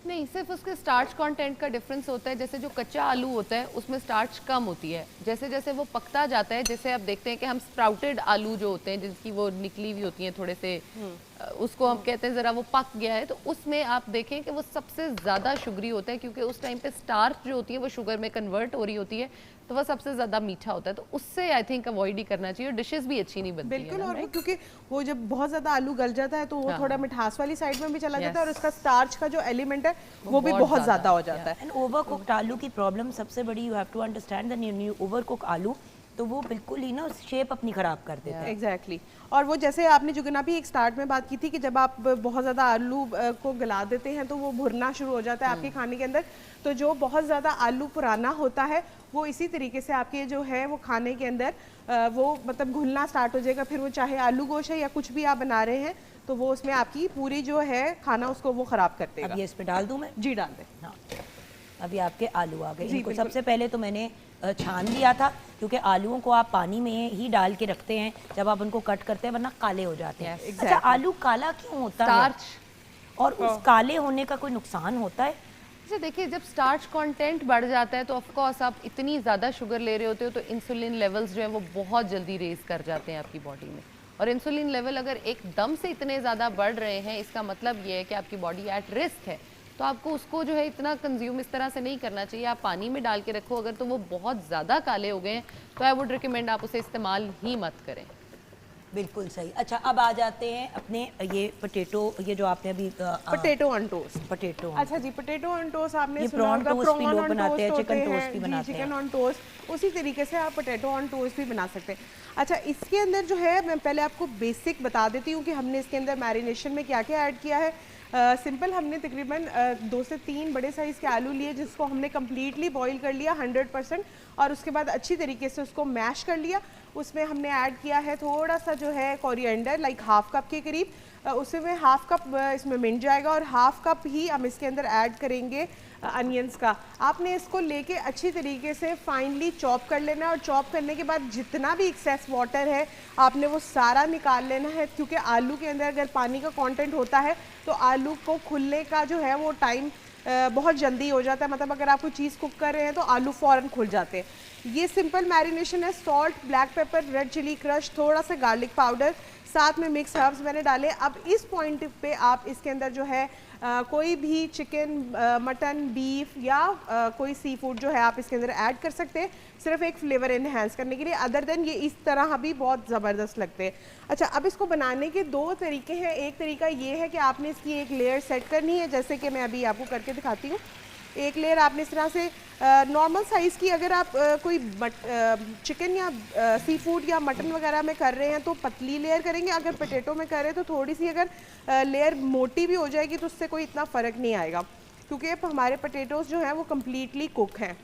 नहीं, सिर्फ उसके स्टार्च कंटेंट का डिफरेंस होता है। जैसे जो कच्चा आलू होता है उसमें स्टार्च कम होती है, जैसे जैसे वो पकता जाता है, जैसे आप देखते हैं कि हम स्प्राउटेड आलू जो होते हैं जिनकी वो निकली हुई होती हैं थोड़े से, उसको हम कहते हैं ज़रा वो पक गया है, तो उसमें आप देखें कि वो सबसे ज़्यादा शुगरी होता है, क्योंकि उस टाइम पे स्टार्च जो होती है वो शुगर में कन्वर्ट हो रही होती है, तो वह सबसे ज़्यादा मीठा होता है। तो उससे आई थिंक अवॉइड ही करना चाहिए, और डिशेस भी अच्छी नहीं बनती बिल्कुल। है और वो क्योंकि वो जब बहुत ज़्यादा आलू गल जाता है तो वो थोड़ा मिठास वाली साइड में भी चला जाता है और उसका स्टार्च का जो एलिमेंट है वो भी बहुत ज़्यादा हो जाता है। एंड ओवर कुक्ड आलू की प्रॉब्लम सबसे बड़ी, you have to understand that when you over cook आलू तो वो बिल्कुल ही ना शेप अपनी खराब कर देता है। एग्जैक्टली। और वो जैसे आपने जुगना भी एक स्टार्ट में बात की थी कि जब आप बहुत ज़्यादा आलू को गला देते हैं तो वो भुरना शुरू हो जाता है आपके खाने के अंदर। तो जो बहुत ज़्यादा आलू पुराना होता है वो इसी तरीके से आपके जो है वो खाने के अंदर वो मतलब घुलना स्टार्ट हो जाएगा। फिर वो चाहे आलू गोश्त है या कुछ भी आप बना रहे हैं तो वो उसमें आपकी पूरी जो है खाना उसको वो ख़राब कर देगा। अब ये इस पे डाल दूँ मैं? जी डाल दें। हाँ, अभी आपके आलू आ गए। इनको सबसे पहले तो मैंने छान लिया था, क्योंकि आलूओं को आप पानी में ही डाल के रखते हैं जब आप उनको कट करते हैं, वरना काले हो जाते हैं। अच्छा, आलू काला क्यों होता है? स्टार्च। और उस काले होने का कोई नुकसान होता है? अच्छा देखिए, जब स्टार्च कंटेंट बढ़ जाता है तो ऑफ कोर्स आप इतनी ज़्यादा शुगर ले रहे होते हो तो इंसुलिन लेवल्स जो है वो बहुत जल्दी रेज कर जाते हैं आपकी बॉडी में। और इंसुलिन लेवल अगर एकदम से इतने ज़्यादा बढ़ रहे हैं, इसका मतलब ये है कि आपकी बॉडी एट रिस्क है। तो आपको उसको जो है इतना कंज्यूम इस तरह से नहीं करना चाहिए। आप पानी में डाल के रखो, अगर तो वो बहुत ज़्यादा काले हो गए हैं तो आई वुड रिकमेंड आप उसे इस्तेमाल ही मत करें। बिल्कुल सही। अच्छा, अब आ जाते हैं अपने ये पोटैटो, ये जो आपने अभी पोटैटो ऑन टोस्ट। पोटैटो, अच्छा जी, पोटैटो ऑन टोस्ट आपने ये सुना prawn होगा, toast भी prawn लोग on बनाते हैं, toast chicken होते toast हैं, भी जी, बनाते हैं। चिकन ऑन टोस्ट, उसी तरीके से आप पोटैटो ऑन टोस्ट भी बना सकते हैं। अच्छा, इसके अंदर जो है मैं पहले आपको बेसिक बता देती हूँ कि हमने इसके अंदर मैरिनेशन में क्या क्या ऐड किया है। सिंपल हमने तकरीबन 2 से 3 बड़े साइज़ के आलू लिए, जिसको हमने कम्प्लीटली बॉईल कर लिया 100%, और उसके बाद अच्छी तरीके से उसको मैश कर लिया। उसमें हमने ऐड किया है थोड़ा सा जो है कोरिएंडर, लाइक हाफ कप के करीब, उसमें हाफ कप इसमें मिंट जाएगा, और हाफ कप ही हम इसके अंदर ऐड करेंगे अनियंस का। आपने इसको लेके अच्छी तरीके से फाइनली चॉप कर लेना है, और चॉप करने के बाद जितना भी एक्सेस वाटर है आपने वो सारा निकाल लेना है, क्योंकि आलू के अंदर अगर पानी का कंटेंट होता है तो आलू को खुलने का जो है वो टाइम बहुत जल्दी हो जाता है। मतलब अगर आप कोई चीज़ कुक कर रहे हैं तो आलू फ़ौरन खुल जाते हैं। ये सिंपल मैरिनेशन है। Salt, black pepper, red chili crush, थोड़ा सा गार्लिक पाउडर, साथ में मिक्स हर्ब्स मैंने डाले। अब इस पॉइंट पे आप इसके अंदर जो है कोई भी चिकन, मटन, बीफ या कोई सी फूड जो है आप इसके अंदर ऐड कर सकते हैं, सिर्फ एक फ्लेवर इन्हेंस करने के लिए। अदर देन ये इस तरह भी बहुत ज़बरदस्त लगते हैं। अच्छा, अब इसको बनाने के 2 तरीके हैं। एक तरीका ये है कि आपने इसकी एक लेयर सेट करनी है, जैसे कि मैं अभी आपको करके दिखाती हूँ। एक लेयर आपने इस तरह से नॉर्मल साइज़ की, अगर आप कोई चिकन या सी फूड या मटन वगैरह में कर रहे हैं तो पतली लेयर करेंगे। अगर पोटैटो में कर रहे हैं तो थोड़ी सी अगर लेयर मोटी भी हो जाएगी तो उससे कोई इतना फ़र्क नहीं आएगा, क्योंकि अब हमारे पोटैटोज़ जो हैं वो कम्प्लीटली कुक हैं।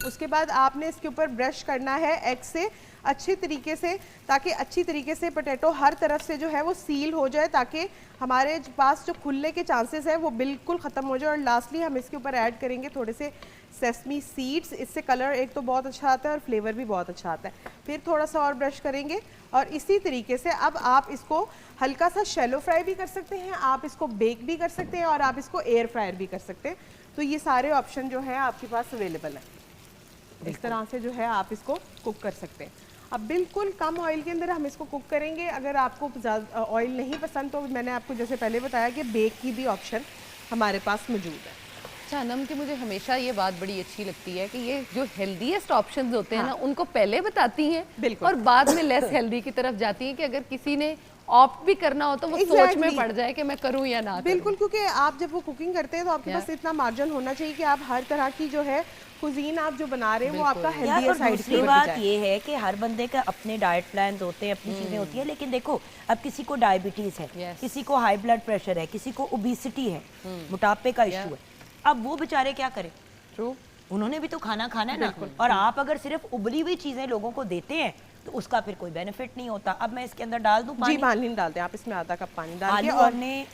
उसके बाद आपने इसके ऊपर ब्रश करना है एग से अच्छी तरीके से, ताकि अच्छी तरीके से पोटैटो हर तरफ से जो है वो सील हो जाए, ताकि हमारे पास जो खुलने के चांसेस है वो बिल्कुल ख़त्म हो जाए। और लास्टली हम इसके ऊपर ऐड करेंगे थोड़े से सेसमी सीड्स। इससे कलर एक तो बहुत अच्छा आता है और फ्लेवर भी बहुत अच्छा आता है। फिर थोड़ा सा और ब्रश करेंगे, और इसी तरीके से अब आप इसको हल्का सा शैलो फ्राई भी कर सकते हैं, आप इसको बेक भी कर सकते हैं, और आप इसको एयर फ्रायर भी कर सकते हैं। तो ये सारे ऑप्शन जो है आपके पास अवेलेबल है। इस तरह से जो है आप इसको कुक कर सकते हैं। अब बिल्कुल कम ऑयल के अंदर हम इसको कुक करेंगे। अगर आपको ज़्यादा ऑयल नहीं पसंद तो मैंने आपको जैसे पहले बताया कि बेक की भी ऑप्शन हमारे पास मौजूद है। अच्छा नम, कि मुझे हमेशा ये बात बड़ी अच्छी लगती है कि ये जो हेल्दीएस्ट ऑप्शंस होते हैं ना, उनको पहले बताती हैं बिल्कुल, और बाद में लेस हेल्दी की तरफ जाती हैं, कि अगर किसी ने ऑप्ट भी करना हो तो वो सोच में पड़ जाए कि मैं करूं या ना। बिल्कुल, क्योंकि आप जब वो कुकिंग करते हैं तो आपके पास इतना मार्जिन होना चाहिए कि आप हर तरह की जो है कुजीन आप जो बना रहे हैं वो आपका हेल्दी साइड। दूसरी बात ये है कि हर बंदे का अपने डाइट प्लान होते हैं, अपनी चीज़ें होती है। लेकिन देखो, अब किसी को डायबिटीज़ है, किसी को हाई ब्लड प्रेशर है, किसी को ओबेसिटी है, मोटापे का इशू है, अब वो बेचारे क्या करें? ट्रू, उन्होंने भी तो खाना खाना है ना। और आप अगर सिर्फ उबली हुई चीज़ें लोगों को देते हैं तो उसका फिर कोई बेनिफिट नहीं होता। अब मैं इसके अंदर डाल दूं पानी? जी, पानी डालते हैं आप इसमें, आधा कप पानी डाल के। और ने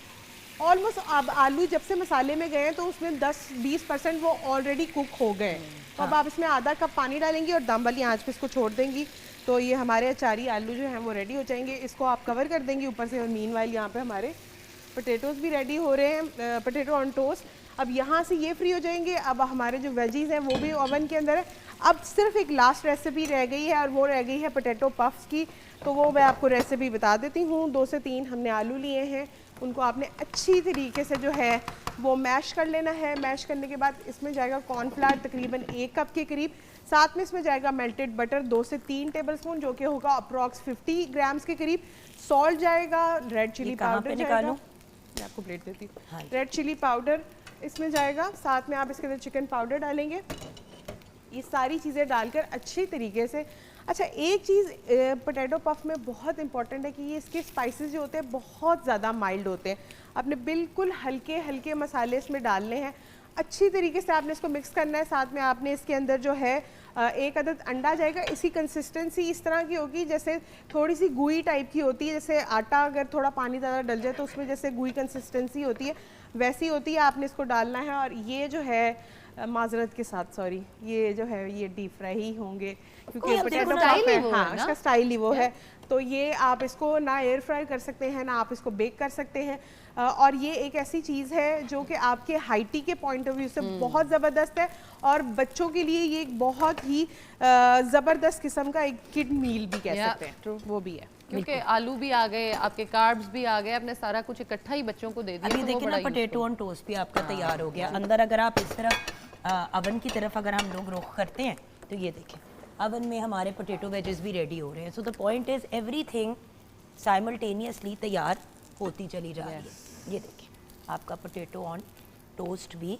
ऑलमोस्ट अब आलू जब से मसाले में गए तो उसमें 10-20% वो ऑलरेडी कुक हो गए। तो अब आप इसमें आधा कप पानी डालेंगी और दम वाली आंच पे इसको छोड़ देंगी, तो ये हमारे अचारी आलू जो हैं वो रेडी हो जाएंगे। इसको आप कवर कर देंगी ऊपर से, और मीनवाइल यहाँ पे हमारे पोटैटोज़ भी रेडी हो रहे हैं, पोटैटो ऑन टोस्ट। अब यहाँ से ये फ्री हो जाएंगे। अब हमारे जो वेजीज़ हैं वो भी ओवन के अंदर है। अब सिर्फ एक लास्ट रेसिपी रह गई है, और वो रह गई है पोटैटो पफ्स की। तो वो मैं आपको रेसिपी बता देती हूँ। 2 से 3 हमने आलू लिए हैं, उनको आपने अच्छी तरीके से जो है वो मैश कर लेना है। मैश करने के बाद इसमें जाएगा कॉर्नफ्लावर तकरीबन 1 कप के करीब, साथ में इसमें जाएगा मेल्टेड बटर 2 से 3 टेबलस्पून, जो कि होगा अप्रॉक्स 50 ग्राम्स के करीब। सॉल्ट जाएगा, रेड चिली पाउडर जाएगा, मैं आपको प्लेट देती हूँ। रेड चिली पाउडर इसमें जाएगा, साथ में आप इसके अंदर चिकन पाउडर डालेंगे। ये सारी चीज़ें डालकर अच्छी तरीके से। अच्छा, एक चीज़ पोटैटो पफ में बहुत इंपॉर्टेंट है कि ये इसके स्पाइसेस जो होते हैं बहुत ज़्यादा माइल्ड होते हैं। आपने बिल्कुल हल्के हल्के मसाले इसमें डालने हैं, अच्छी तरीके से आपने इसको मिक्स करना है। साथ में आपने इसके अंदर जो है एक अदद अंडा जाएगा। इसकी कंसिस्टेंसी इस तरह की होगी जैसे थोड़ी सी गुई टाइप की होती है, जैसे आटा अगर थोड़ा पानी ज़्यादा डल जाए तो उसमें जैसे गुई कंसिस्टेंसी होती है वैसी होती है। आपने इसको डालना है और ये जो है माजरत के साथ सॉरी ये जो है ये डीप फ्राई ही होंगे क्योंकि पोटैटो स्टाइल ही वो हाँ है ना? इसका स्टाइल ही वो है। तो ये आप इसको ना एयर फ्राई कर सकते हैं ना आप इसको बेक कर सकते हैं। और ये एक ऐसी चीज़ है जो कि आपके हाइटी के पॉइंट ऑफ व्यू से बहुत ज़बरदस्त है और बच्चों के लिए ये एक बहुत ही ज़बरदस्त किस्म का एक किड मील भी कह सकते हैं, वो भी है। क्योंकि आलू भी आ गए, आपके कार्ब्स भी आ गए, आपने सारा कुछ इकट्ठा ही बच्चों को दे दिया। अभी देखिए ना पोटैटो ऑन टोस्ट भी आपका तैयार हो गया। अंदर अगर आप इस तरफ अवन की तरफ अगर हम लोग रुख करते हैं तो ये देखें अवन में हमारे पोटैटो वेजेस भी रेडी हो रहे हैं। So the point is everything simultaneously तैयार होती चली जा रही है। ये देखिए आपका पोटैटो ऑन टोस्ट भी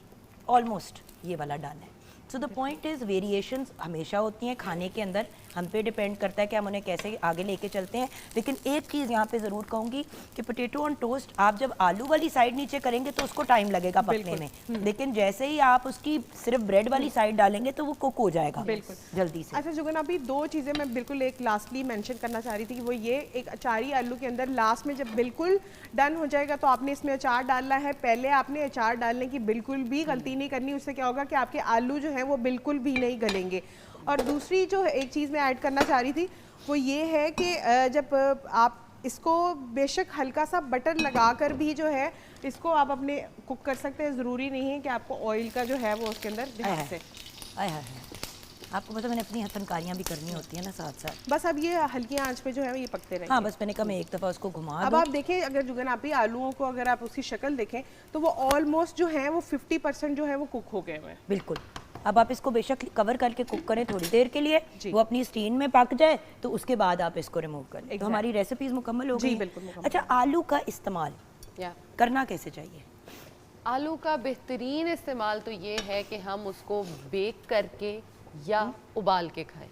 ऑलमोस्ट ये वाला डन है। So the point is variations हमेशा होती हैं खाने के अंदर, हम पे डिपेंड करता है कि हम उन्हें कैसे आगे लेके चलते हैं। लेकिन एक चीज़ यहाँ पे ज़रूर कहूँगी कि पोटैटो ऑन टोस्ट आप जब आलू वाली साइड नीचे करेंगे तो उसको टाइम लगेगा पकने में, लेकिन जैसे ही आप उसकी सिर्फ ब्रेड वाली साइड डालेंगे तो वो कुक हो जाएगा बिल्कुल जल्दी से। अच्छा जुगन, अभी दो चीज़ें मैं बिल्कुल एक लास्टली मेंशन करना चाह रही थी कि वो ये एक अचारी आलू के अंदर लास्ट में जब बिल्कुल डन हो जाएगा तो आपने इसमें अचार डालना है। पहले आपने अचार डालने की बिल्कुल भी गलती नहीं करनी, उससे क्या होगा कि आपके आलू जो है वो बिल्कुल भी नहीं गलेंगे। और दूसरी जो एक चीज़ मैं ऐड करना चाह रही थी वो ये है कि जब आप इसको बेशक हल्का सा बटर लगाकर भी जो है इसको आप अपने कुक कर सकते हैं, ज़रूरी नहीं है कि आपको ऑयल का जो है वो उसके अंदर ध्यान से। आपको पता मैंने अपनी फनकारियाँ भी करनी होती है ना साथ साथ। बस अब ये हल्की आंच पे जो है ये पकते रहेंगे। हाँ बस मैंने कहा मैं एक दफ़ा उसको घुमा अब दूं। आप देखें अगर जुगन आप ही आलूओं को अगर आप उसकी शक्ल देखें तो वो ऑलमोस्ट जो है वो 50% जो है वो कुक हो गए हुए हैं। बिल्कुल। अब आप इसको बेशक कवर करके कुक करें थोड़ी देर के लिए, वो अपनी स्टीन में पक जाए तो उसके बाद आप इसको रिमूव करें। तो हमारी रेसिपीज मुकम्मल हो गई। बिल्कुल मुकम्मल। अच्छा, आलू का इस्तेमाल करना कैसे चाहिए? आलू का बेहतरीन इस्तेमाल तो ये है कि हम उसको बेक करके या उबाल के खाएं।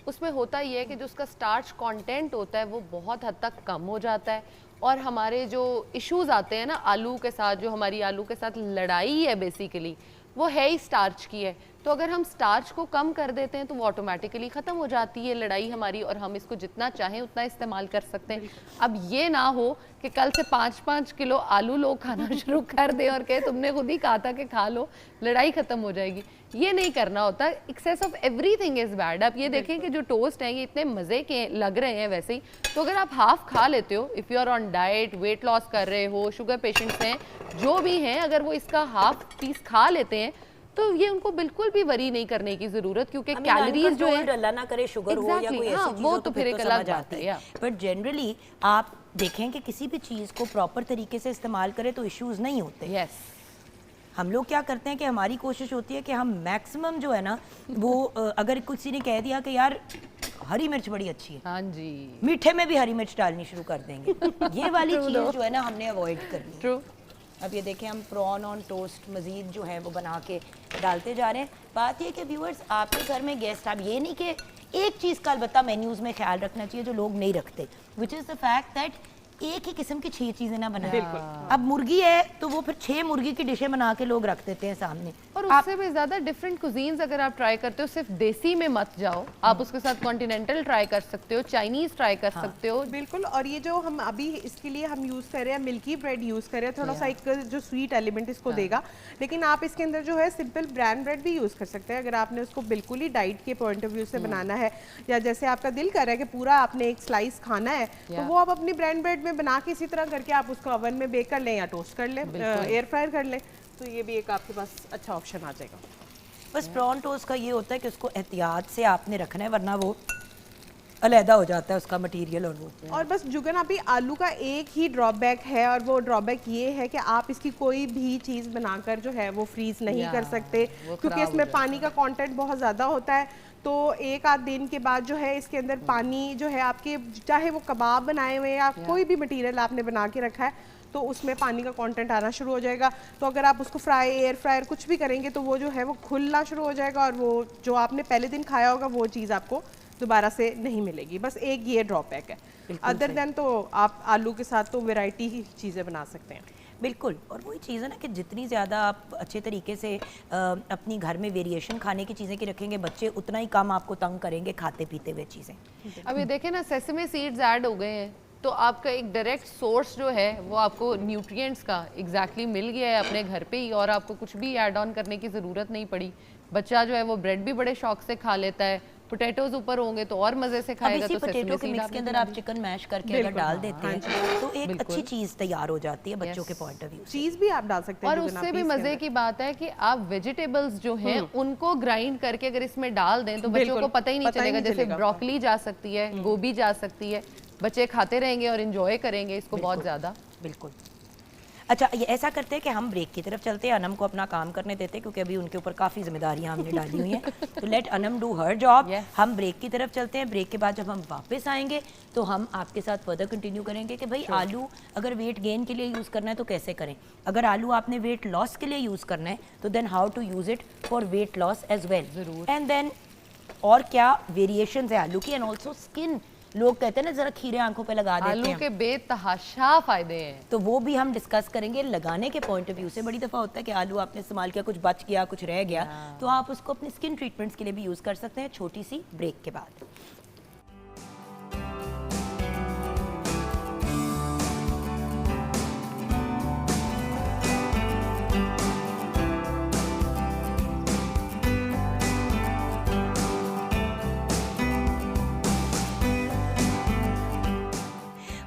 उसमें होता ये है कि जो उसका स्टार्च कंटेंट होता है वो बहुत हद तक कम हो जाता है और हमारे जो इश्यूज आते हैं ना आलू के साथ, जो हमारी आलू के साथ लड़ाई है बेसिकली वो है ही स्टार्च की है। तो अगर हम स्टार्च को कम कर देते हैं तो वो ऑटोमेटिकली ख़त्म हो जाती है लड़ाई हमारी और हम इसको जितना चाहें उतना इस्तेमाल कर सकते हैं। अब ये ना हो कि कल से 5-5 किलो आलू लोग खाना शुरू कर दे और कहे तुमने खुद ही कहा था कि खा लो, लड़ाई ख़त्म हो जाएगी। ये नहीं करना होता। Excess of everything is bad. आप ये देखें कि जो टोस्ट हैं ये इतने मज़े के लग रहे हैं वैसे ही, तो अगर आप हाफ खा लेते हो, if you are on diet, weight loss कर रहे हो, शुगर पेशेंट्स हैं, जो भी हैं, अगर वो इसका हाफ पीस खा लेते हैं तो ये उनको बिल्कुल भी वरी नहीं करने की जरूरत, क्योंकि कैलोरीज जो है अल्लाह ना करे शुगर हो या कोई ऐसी चीज़ वो हो तो फिर एक अलग बात है। बट जनरली आप देखें कि किसी भी चीज़ को प्रॉपर तरीके से इस्तेमाल करें तो इश्यूज नहीं होते। यस, हम लोग क्या करते हैं कि हमारी कोशिश होती है कि हम मैक्सिमम जो है ना वो अगर किसी ने कह दिया कि यार हरी मिर्च बड़ी अच्छी है, हाँ जी, मीठे में भी हरी मिर्च डालनी शुरू कर देंगे। ये वाली चीज़ जो है ना हमने अवॉइड करनी है। ट्रू। अब ये देखें हम प्रॉन ऑन टोस्ट मज़ीद जो है वो बना के डालते जा रहे हैं। बात ये कि व्यूअर्स आपके घर में गेस्ट, आप ये नहीं कि एक चीज़ का अलबत्ता मेन्यूज़ में ख्याल रखना चाहिए जो लोग नहीं रखते, which is the fact that एक ही किस्म की 6 चीज़ें ना बनाएं। अब मुर्गी है तो वो फिर 6 मुर्गी की डिशें बना के लोग रख देते हैं सामने। और उससे भी ज़्यादा डिफरेंट कुजीन्स अगर आप ट्राई करते हो, सिर्फ देसी में मत जाओ, आप उसके साथ कॉन्टिनेंटल ट्राई कर सकते हो, चाइनीज़ ट्राई कर सकते हो। बिल्कुल। और ये जो हम अभी इसके लिए हम यूज़ कर रहे हैं मिल्की ब्रेड यूज़ कर रहे हैं, थोड़ा सा एक जो स्वीट एलिमेंट इसको देगा, लेकिन आप इसके अंदर जो है सिंपल ब्रांड ब्रेड भी यूज़ कर सकते हैं अगर आपने उसको बिल्कुल ही डाइट के पॉइंट ऑफ व्यू से बनाना है, या जैसे आपका दिल कर रहा है कि पूरा आपने एक स्लाइस खाना है तो वो आप अपनी ब्रांड ब्रेड में बना के इसी तरह करके आप उसको ओवन में बेक कर लें या टोस्ट कर लें, एयर फ्रायर कर लें, तो ये भी एक आपके पास अच्छा ऑप्शन आ जाएगा। बस प्रॉन टोस्ट का ये होता है कि उसको एहतियात से आपने रखना है वरना वो अलहदा हो जाता है उसका मटेरियल और वो। और बस जुगन अभी आलू का एक ही ड्रॉबैक है और वो ड्रॉबैक ये है कि आप इसकी कोई भी चीज़ बनाकर जो है वो फ्रीज नहीं कर सकते क्योंकि इसमें पानी का कंटेंट बहुत ज़्यादा होता है। तो एक आध दिन के बाद जो है इसके अंदर पानी जो है आपके, चाहे वो कबाब बनाए हुए या कोई भी मटेरियल आपने बना के रखा है तो उसमें पानी का कंटेंट आना शुरू हो जाएगा। तो अगर आप उसको फ्राई, एयर फ्रायर कुछ भी करेंगे तो वो जो है वो खुलना शुरू हो जाएगा और वो जो आपने पहले दिन खाया होगा वो चीज़ आपको दोबारा से नहीं मिलेगी। बस एक ये ड्रॉबैक है, अदर देन तो आप आलू के साथ तो वैरायटी ही चीज़ें बना सकते हैं। बिल्कुल, और वही चीज़ है ना कि जितनी ज़्यादा आप अच्छे तरीके से अपनी घर में वेरिएशन खाने की चीज़ें की रखेंगे, बच्चे उतना ही कम आपको तंग करेंगे खाते पीते हुए चीज़ें। अब ये देखें ना, सेसमे सीड्स ऐड हो गए हैं, तो आपका एक डायरेक्ट सोर्स जो है वो आपको न्यूट्रिएंट्स का एग्जैक्टली मिल गया है अपने घर पे ही, और आपको कुछ भी ऐड ऑन करने की ज़रूरत नहीं पड़ी। बच्चा जो है वो ब्रेड भी बड़े शौक से खा लेता है, पोटैटोज ऊपर होंगे तो और मजे से खाएगा। तो पोटैटो के मिक्स के अंदर आप चिकन मैश करके अगर डाल देते हैं तो एक अच्छी चीज़ तैयार हो जाती है बच्चों के पॉइंट ऑफ व्यू। चीज़ भी आप डाल सकते हैं, और उससे भी मजे की बात है कि आप वेजिटेबल्स जो हैं उनको ग्राइंड करके अगर इसमें डाल दें तो बच्चों को पता ही नहीं चलेगा। जैसे ब्रोकली जा सकती है, गोभी जा सकती है, बच्चे खाते रहेंगे और इंजॉय करेंगे इसको बहुत ज़्यादा। बिल्कुल। अच्छा, ये ऐसा करते हैं कि हम ब्रेक की तरफ चलते हैं, अनम को अपना काम करने देते हैं क्योंकि अभी उनके ऊपर काफ़ी जिम्मेदारियां हमने डाली हुई हैं। तो let Anam do her job. हम ब्रेक की तरफ चलते हैं। ब्रेक के बाद जब हम वापस आएंगे तो हम आपके साथ फर्दर कंटिन्यू करेंगे कि भाई आलू अगर वेट गेन के लिए यूज़ करना है तो कैसे करें, अगर आलू आपने वेट लॉस के लिए यूज़ करना है तो then how to use it for weight loss as well. ज़रूर। एंड देन और क्या वेरिएशंस है आलू की, एंड ऑल्सो स्किन। लोग कहते हैं ना जरा खीरे आंखों पे लगा देते हैं, आलू के बेतहाशा फायदे हैं, तो वो भी हम डिस्कस करेंगे। लगाने के पॉइंट ऑफ व्यू से बड़ी दफ़ा होता है कि आलू आपने इस्तेमाल किया, कुछ बच गया, कुछ रह गया, तो आप उसको अपने स्किन ट्रीटमेंट्स के लिए भी यूज़ कर सकते हैं। छोटी सी ब्रेक के बाद।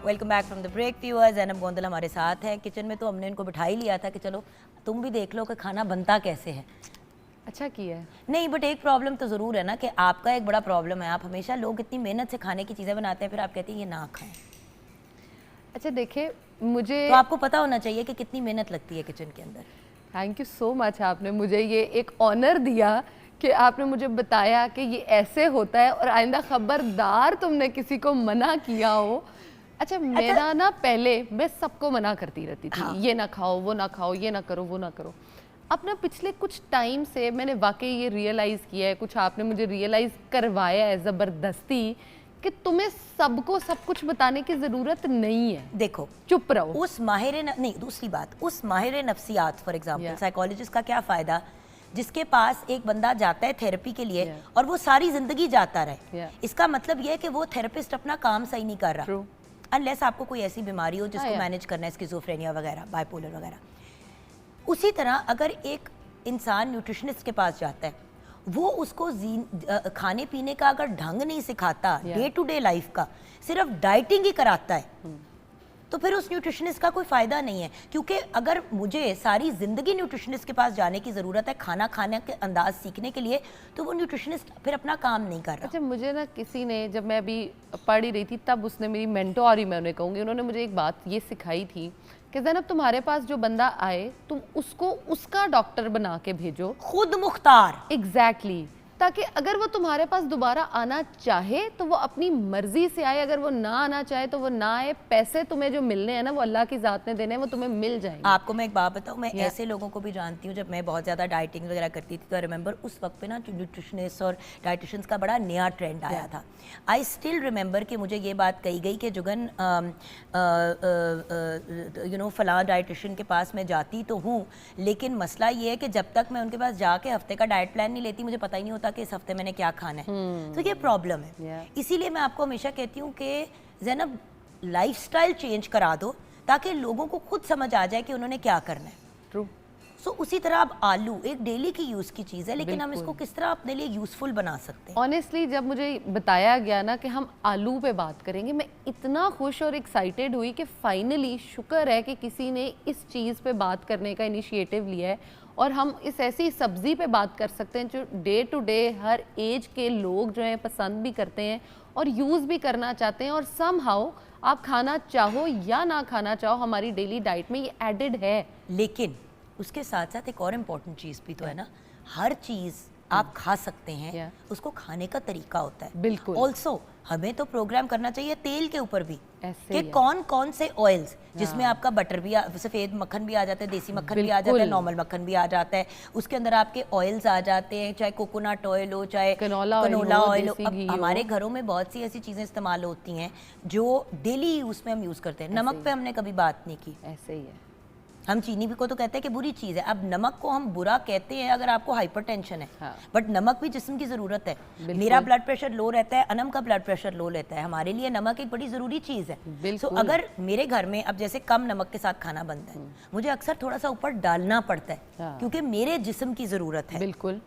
Welcome back from the break viewers. Zainab Gondal हमारे साथ है। किचन में तो हमने इनको बिठा ही लिया था कि चलो तुम भी देख लो कि खाना बनता कैसे है। अच्छा किया है। नहीं, बट एक प्रॉब्लम तो ज़रूर है ना कि आपका एक बड़ा प्रॉब्लम है, आप हमेशा लोग इतनी मेहनत से खाने की चीज़ें बनाते हैं फिर आप कहते हैं ये ना खाएं। अच्छा देखिए, मुझे तो आपको पता होना चाहिए कि कितनी मेहनत लगती है किचन के अंदर। थैंक यू सो मच, आपने मुझे ये एक ऑनर दिया कि आपने मुझे बताया कि ये ऐसे होता है, और आइंदा खबरदार तुमने किसी को मना किया हो। अच्छा, मेरा ना पहले मैं सबको मना करती रहती थी, ये ना खाओ, वो ना खाओ, ये ना करो, वो ना करो। अब ना पिछले कुछ टाइम से मैंने वाकई ये रियलाइज़ किया है, कुछ आपने मुझे रियलाइज़ करवाया है ज़बरदस्ती, कि तुम्हें सबको सब कुछ बताने की ज़रूरत नहीं है। देखो, चुप रहो। उस नहीं, दूसरी बात, उस माहिर नफ्सियात फॉर एग्जाम्पल साइकोलॉजिस्ट का क्या फ़ायदा जिसके पास एक बंदा जाता है थेरेपी के लिए और वो सारी ज़िंदगी जाता रहे। इसका मतलब ये है कि वो थेरेपिस्ट अपना काम सही नहीं कर रहा, अनलेस आपको कोई ऐसी बीमारी हो जिसको मैनेज करना है, स्किज़ोफ्रेनिया वगैरह, बाइपोलर वगैरह। उसी तरह अगर एक इंसान न्यूट्रिशनिस्ट के पास जाता है, वो उसको खाने पीने का अगर ढंग नहीं सिखाता, डे टू डे लाइफ का, सिर्फ डाइटिंग ही कराता है, तो फिर उस न्यूट्रिशनिस्ट का कोई फ़ायदा नहीं है। क्योंकि अगर मुझे सारी ज़िंदगी न्यूट्रिशनिस्ट के पास जाने की ज़रूरत है खाना खाने के अंदाज सीखने के लिए, तो वो न्यूट्रिशनिस्ट फिर अपना काम नहीं कर रहा। अच्छा, मुझे ना किसी ने, जब मैं अभी पढ़ ही रही थी तब उसने मेरी मेंटोर ही मैं उन्हें कहूँगी, उन्होंने मुझे एक बात ये सिखाई थी कि ज़ैनब, तुम्हारे पास जो बंदा आए तुम उसको उसका डॉक्टर बना के भेजो, खुद मुख्तार। एग्जैक्टली, ताकि अगर वो तुम्हारे पास दोबारा आना चाहे तो वो अपनी मर्जी से आए, अगर वो ना आना चाहे तो वो ना आए। पैसे तुम्हें जो मिलने हैं ना वो अल्लाह की ज़ात ने देने हैं, वो तुम्हें मिल जाएंगे। आपको मैं एक बात बताऊँ, मैं ऐसे लोगों को भी जानती हूँ। जब मैं बहुत ज़्यादा डाइटिंग वगैरह करती थी तो आई रिमेंबर उस वक्त पे ना न्यूट्रिशनिस्ट और डाइटिशियंस का बड़ा नया ट्रेंड आया था। आई स्टिल रिमेंबर कि मुझे ये बात कही गई कि जुगन फलां डाइटिशियन के पास मैं जाती तो हूँ, लेकिन मसला ये है कि जब तक मैं उनके पास जाके हफ्ते का डाइट प्लान नहीं लेती मुझे पता ही नहीं होता कि इस हफ्ते मैंने क्या खाना है। तो ये प्रॉब्लम है। इसीलिए मैं आपको हमेशा कहती हूँ कि ज़ैनब लाइफस्टाइल चेंज करा दो ताकि लोगों को खुद समझ आ जाए कि उन्होंने क्या करना है। ट्रू। सो उसी तरह अब आलू एक डेली की यूज़ की चीज़ है, लेकिन हम इसको किस तरह अपने लिए यूज़फुल बना सकते हैं। ऑनेस्टली जब मुझे बताया गया ना कि हम आलू पे बात करेंगे, मैं इतना खुश और एक्साइटेड हुई कि फाइनली शुक्र है कि किसी ने इस चीज़ पे बात करने का इनिशिएटिव लिया है, और हम इस ऐसी सब्ज़ी पे बात कर सकते हैं जो डे टू डे हर एज के लोग जो हैं पसंद भी करते हैं और यूज़ भी करना चाहते हैं, और समहाउ आप खाना चाहो या ना खाना चाहो हमारी डेली डाइट में ये एडेड है। लेकिन उसके साथ साथ एक और इम्पॉर्टेंट चीज़ भी तो है ना, हर चीज़ आप खा सकते हैं, उसको खाने का तरीका होता है। बिल्कुल। ऑल्सो हमें तो प्रोग्राम करना चाहिए तेल के ऊपर भी ऐसे कि कौन कौन से ऑयल्स, जिसमें आपका बटर भी, सफ़ेद मक्खन भी आ जाता है, देसी मक्खन भी आ जाता है, नॉर्मल मक्खन भी आ जाता है, उसके अंदर आपके ऑयल्स आ जाते हैं, चाहे कोकोनट ऑयल हो, चाहे कनोला ऑयल हो। अब हमारे घरों में बहुत सी ऐसी चीज़ें इस्तेमाल होती हैं जो डेली यूज़ में हम यूज़ करते हैं। नमक पे हमने कभी बात नहीं की। ऐसे ही है। हम चीनी भी को तो कहते हैं कि बुरी चीज़ है। अब नमक को हम बुरा कहते हैं अगर आपको हाइपरटेंशन है, हाँ। बट नमक भी जिस्म की ज़रूरत है। मेरा ब्लड प्रेशर लो रहता है, अनम का ब्लड प्रेशर लो रहता है, हमारे लिए नमक एक बड़ी ज़रूरी चीज़ है। सो अगर मेरे घर में अब जैसे कम नमक के साथ खाना बनता है, मुझे अक्सर थोड़ा सा ऊपर डालना पड़ता है, क्योंकि मेरे जिस्म की ज़रूरत है। बिल्कुल।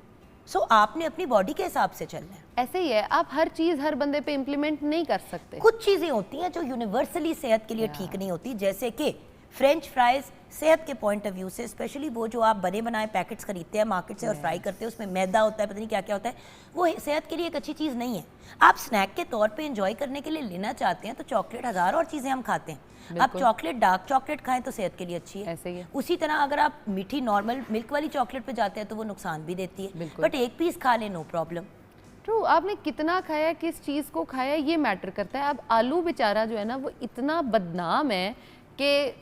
सो आपने अपनी बॉडी के हिसाब से चलना है। ऐसे ही है, आप हर चीज़ हर बंदे पे इम्प्लीमेंट नहीं कर सकते। कुछ चीज़ें होती हैं जो यूनिवर्सली सेहत के लिए ठीक नहीं होती, जैसे कि फ्रेंच फ्राइज सेहत के पॉइंट ऑफ व्यू से, स्पेशली वो जो आप बने बनाए पैकेट्स खरीदते हैं मार्केट से और फ्राई करते हैं, उसमें मैदा होता है, पता नहीं क्या क्या होता है, वो सेहत के लिए एक अच्छी चीज़ नहीं है। आप स्नैक के तौर पे एंजॉय करने के लिए लेना चाहते हैं तो चॉकलेट, हज़ार और चीज़ें हम खाते हैं। आप चॉकलेट, डार्क चॉकलेट खाएं तो सेहत के लिए अच्छी है। ऐसे ही है। उसी तरह अगर आप मीठी नॉर्मल मिल्क वाली चॉकलेट पे जाते हैं तो वो नुकसान भी देती है, बट एक पीस खा लें नो प्रॉब्लम। ट्रू, आपने कितना खाया, किस चीज़ को खाया, ये मैटर करता है। अब आलू बेचारा जो है ना वो इतना बदनाम है कि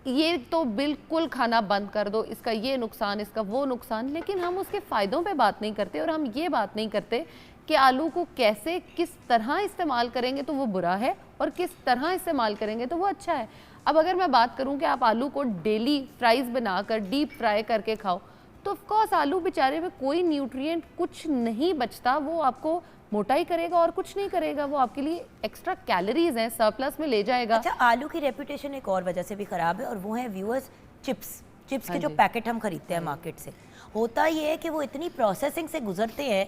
ये तो बिल्कुल खाना बंद कर दो, इसका ये नुकसान, इसका वो नुकसान, लेकिन हम उसके फ़ायदों पे बात नहीं करते और हम ये बात नहीं करते कि आलू को कैसे, किस तरह इस्तेमाल करेंगे तो वो बुरा है और किस तरह इस्तेमाल करेंगे तो वो अच्छा है। अब अगर मैं बात करूं कि आप आलू को डेली फ्राइज़ बनाकर डीप फ्राई करके खाओ, तो ऑफ कोर्स आलू बेचारे में कोई न्यूट्रिएंट कुछ नहीं बचता, वो आपको मोटा ही करेगा और कुछ नहीं करेगा, वो आपके लिए एक्स्ट्रा कैलोरीज हैं सरप्लस में ले जाएगा। अच्छा, आलू की रेपुटेशन एक और वजह से भी ख़राब है और वो है व्यूअर्स चिप्स के जो पैकेट हम खरीदते हैं मार्केट से। होता ये है कि वो इतनी प्रोसेसिंग से गुजरते हैं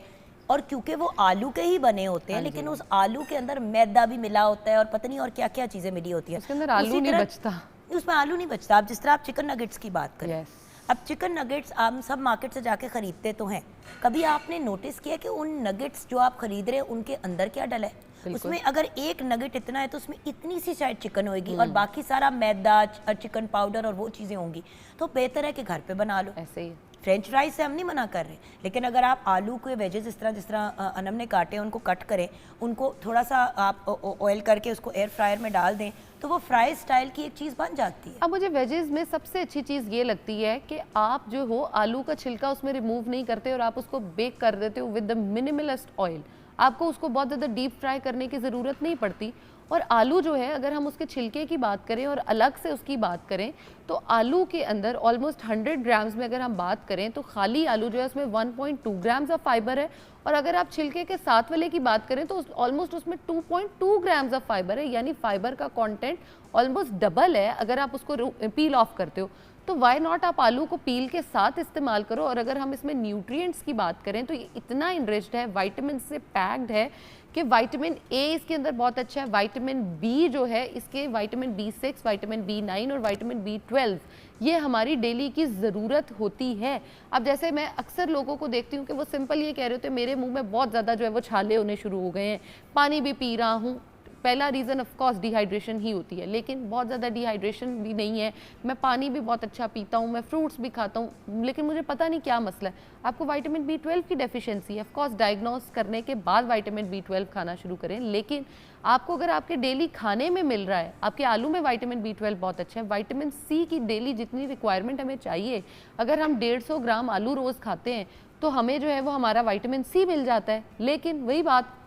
और क्योंकि वो आलू के ही बने होते हैं, लेकिन उस आलू के अंदर मैदा भी मिला होता है और पता नहीं और क्या क्या चीज़ें मिली होती है, उसके अंदर आलू नहीं बचता, उसमें आलू नहीं बचता। आप जिस तरह आप चिकन नगेट्स की बात करें, अब चिकन नगेट्स आप सब मार्केट से जाके खरीदते तो हैं, कभी आपने नोटिस किया कि उन नगेट्स जो आप खरीद रहे हैं उनके अंदर क्या डला है? उसमें अगर एक नगेट इतना है तो उसमें इतनी सी शायद चिकन होगी और बाकी सारा मैदा, चिकन पाउडर और वो चीज़ें होंगी। तो बेहतर है कि घर पे बना लो। ऐसे ही फ्रेंच फ्राइज से हम नहीं मना कर रहे, लेकिन अगर आप आलू के वेजेस जिस तरह अनम ने काटे उनको कट करें, उनको थोड़ा सा आप ऑयल करके उसको एयर फ्रायर में डाल दें तो वो फ्राई स्टाइल की एक चीज़ बन जाती है। अब मुझे वेजेस में सबसे अच्छी चीज़ ये लगती है कि आप जो हो आलू का छिलका उसमें रिमूव नहीं करते और आप उसको बेक कर देते हो विद द मिनिमलिस्ट ऑयल। आपको उसको बहुत ज़्यादा डीप फ्राई करने की ज़रूरत नहीं पड़ती। और आलू जो है, अगर हम उसके छिलके की बात करें और अलग से उसकी बात करें, तो आलू के अंदर ऑलमोस्ट 100 ग्राम्स में अगर हम बात करें तो खाली आलू जो है उसमें 1.2 ग्राम्स ऑफ फाइबर है, और अगर आप छिलके के साथ वाले की बात करें तो ऑलमोस्ट उसमें 2.2 ग्राम्स ऑफ फाइबर है, यानी फाइबर का कंटेंट ऑलमोस्ट डबल है अगर आप उसको पील ऑफ करते हो। तो वाई नॉट आप आलू को पील के साथ इस्तेमाल करो। और अगर हम इसमें न्यूट्रिएंट्स की बात करें तो ये इतना इनरिच्ड है, विटामिन से पैक्ड है कि विटामिन ए इसके अंदर बहुत अच्छा है, विटामिन बी जो है इसके विटामिन B6, विटामिन B9 और विटामिन B12 ये हमारी डेली की ज़रूरत होती है। अब जैसे मैं अक्सर लोगों को देखती हूँ कि वो सिंपल ये कह रहे होते हैं मेरे मुंह में बहुत ज़्यादा जो है वो छाले होने शुरू हो गए हैं, पानी भी पी रहा हूँ। पहला रीज़न ऑफ कोर्स डिहाइड्रेशन ही होती है, लेकिन बहुत ज़्यादा डिहाइड्रेशन भी नहीं है, मैं पानी भी बहुत अच्छा पीता हूँ, मैं फ्रूट्स भी खाता हूँ, लेकिन मुझे पता नहीं क्या मसला है। आपको विटामिन B12 की डेफिशिएंसी है। ऑफ कोर्स डायग्नोस करने के बाद विटामिन B12 खाना शुरू करें, लेकिन आपको अगर आपके डेली खाने में मिल रहा है, आपके आलू में विटामिन B12 बहुत अच्छा है, विटामिन सी की डेली जितनी रिक्वायरमेंट हमें चाहिए, अगर हम 150 ग्राम आलू रोज़ खाते हैं तो हमें जो है वो हमारा विटामिन सी मिल जाता है। लेकिन वही बात,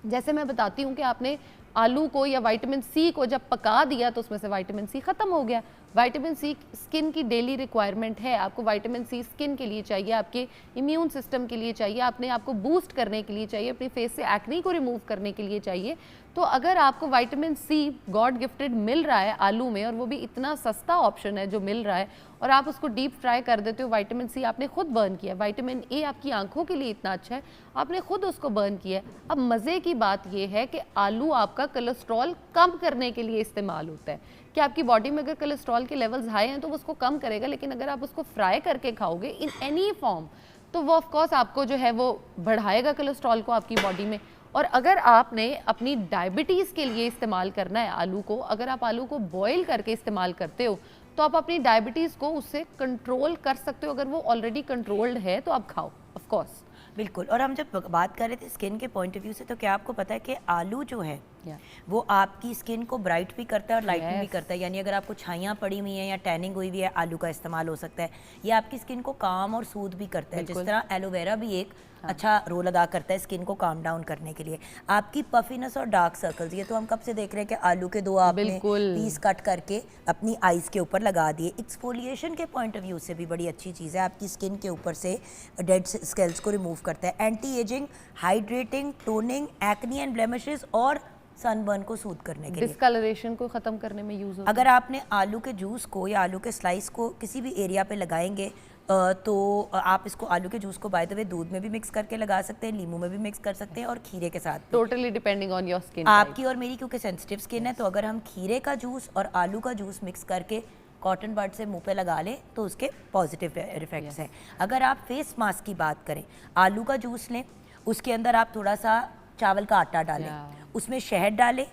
जैसे मैं बताती हूँ कि आपने आलू को या विटामिन सी को जब पका दिया तो उसमें से विटामिन सी ख़त्म हो गया। विटामिन सी स्किन की डेली रिक्वायरमेंट है, आपको विटामिन सी स्किन के लिए चाहिए, आपके इम्यून सिस्टम के लिए चाहिए, अपने आप को बूस्ट करने के लिए चाहिए, अपनी फेस से एक्ने को रिमूव करने के लिए चाहिए। तो अगर आपको विटामिन सी गॉड गिफ्टेड मिल रहा है आलू में, और वो भी इतना सस्ता ऑप्शन है जो मिल रहा है, और आप उसको डीप फ्राई कर देते हो, विटामिन सी आपने खुद बर्न किया, विटामिन ए आपकी आंखों के लिए इतना अच्छा है, आपने खुद उसको बर्न किया है। अब मज़े की बात यह है कि आलू आपका कोलेस्ट्रॉल कम करने के लिए इस्तेमाल होता है कि आपकी बॉडी में अगर कोलेस्ट्रॉल के लेवल्स हाई हैं तो वो उसको कम करेगा, लेकिन अगर आप उसको फ्राई करके खाओगे इन एनी फॉर्म तो वो ऑफ कोर्स आपको जो है वो बढ़ाएगा कोलेस्ट्रॉल को आपकी बॉडी में। और अगर आपने अपनी डायबिटीज़ के लिए इस्तेमाल करना है आलू को, अगर आप आलू को बॉईल करके इस्तेमाल करते हो तो आप अपनी डायबिटीज़ को उससे कंट्रोल कर सकते हो। अगर वो ऑलरेडी कंट्रोल्ड है तो आप खाओ ऑफ कोर्स। बिल्कुल। और हम जब बात कर रहे थे स्किन के पॉइंट ऑफ व्यू से, तो क्या आपको पता है कि आलू जो है Yeah. वो आपकी स्किन को ब्राइट भी करता है और लाइटनिंग भी Yes. करता है। यानी अगर आपको छाइयाँ पड़ी हुई हैं या टैनिंग हुई हुई है, आलू का इस्तेमाल हो सकता है। ये आपकी स्किन को काम और सूद भी करता है, जिस बिल्कुल। तरह एलोवेरा भी एक अच्छा रोल अदा करता है स्किन को काम डाउन करने के लिए। आपकी पफिनेस और डार्क सर्कल्स, ये तो हम कब से देख रहे हैं कि आलू के दो आपने बिल्कुल। पीस कट करके अपनी आईज के ऊपर लगा दिए। एक्सफोलिएशन के पॉइंट ऑफ व्यू से भी बड़ी अच्छी चीज़ है, आपकी स्किन के ऊपर से डेड स्केल्स को रिमूव करता है। Anti ageing, hydrating, toning, acne and blemishes और सनबर्न को सूद करने के लिए। डिस्कलरेशन को खत्म करने में यूज होता अगर आपने आलू के जूस को या आलू के स्लाइस को किसी भी एरिया पे लगाएंगे तो आप इसको आलू के जूस को बाय द वे दूध में भी मिक्स करके लगा सकते हैं, नींबू में भी मिक्स कर सकते हैं और खीरे के साथ भी। Totally depending on your skin. आपकी और मेरी क्योंकि सेंसिटिव स्किन है, तो अगर हम खीरे का जूस और आलू का जूस मिक्स करके कॉटन बड से मुंह पे लगा लें तो उसके पॉजिटिव इफेक्ट्स हैं। अगर आप फेस मास्क की बात करें, आलू का जूस लें, उसके अंदर आप थोड़ा सा चावल का आटा डालें, उसमें शहद डालें,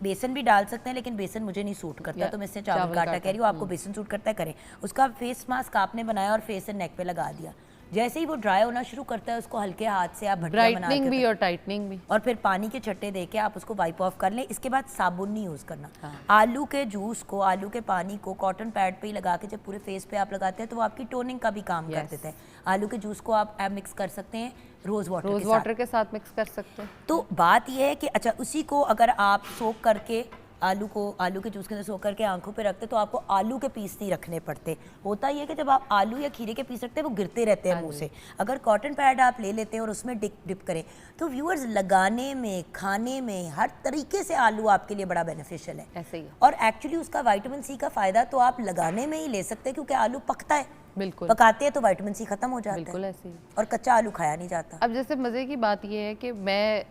बेसन भी डाल सकते हैं, लेकिन बेसन मुझे नहीं सूट करता, तो मैं इससे चावल का आटा कह रही हूँ। आपको बेसन सूट करता है, करें। उसका फेस मास्क आपने बनाया और फेस एंड नेक पे लगा दिया, जैसे ही वो ड्राई होना शुरू करता है उसको हल्के हाथ से आप भट्टियाँ बना ब्राइटनिंग भी के और टाइटनिंग भी। और फिर पानी के छट्टे दे के आप उसको वाइप ऑफ कर लें। इसके बाद साबुन नहीं यूज़ करना। आलू के जूस को, आलू के पानी को कॉटन पैड पे ही लगा के जब पूरे फेस पे आप लगाते हैं तो वो आपकी टोनिंग का भी काम कर देता है। आलू के जूस को आप मिक्स कर सकते हैं रोज़ वाटर के साथ मिक्स कर सकते हैं। तो बात यह है कि अच्छा, उसी को अगर आप सोक करके आलू के जूस के अंदर सोक करके आंखों पे रखते तो आपको आलू के पीस नहीं रखने पड़ते। होता ये है कि जब आप आलू या खीरे के पीस रखते हैं वो गिरते रहते हैं मुंह से। अगर कॉटन पैड आप ले लेते हैं और उसमें डिप करें तो व्यूअर्स, लगाने में, खाने में, हर तरीके से आलू आपके लिए बड़ा बेनिफिशियल है। ऐसे ही और एक्चुअली उसका विटामिन सी का फ़ायदा तो आप लगाने में ही ले सकते हैं, क्योंकि आलू पकता है, बिल्कुल पकाते हैं तो विटामिन सी खत्म हो जाता है। बिल्कुल ऐसे ही। और कच्चा आलू खाया नहीं जाता। अब जैसे मज़े की बात ये है कि मैं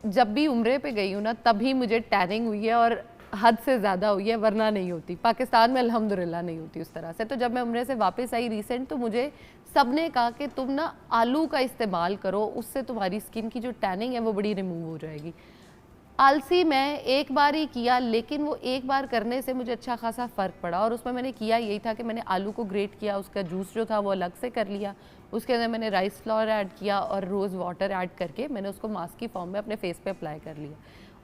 जब भी उम्रे पे गई हूँ ना, तभी मुझे टैनिंग हुई है और हद से ज़्यादा हुई है, वरना नहीं होती। पाकिस्तान में अल्हम्दुलिल्लाह नहीं होती उस तरह से। तो जब मैं उम्रे से वापस आई रिसेंट, तो मुझे सबने कहा कि तुम ना आलू का इस्तेमाल करो, उससे तुम्हारी स्किन की जो टैनिंग है वो बड़ी रिमूव हो जाएगी। आलसी मैं एक बार ही किया, लेकिन वो एक बार करने से मुझे अच्छा खासा फ़र्क पड़ा। और उसमें मैंने किया यही था कि मैंने आलू को ग्रेट किया, उसका जूस जो था वो अलग से कर लिया, उसके अंदर मैंने राइस फ्लोर ऐड किया और रोज़ वाटर ऐड करके मैंने उसको मास्क की फॉर्म में अपने फेस पे अप्लाई कर लिया।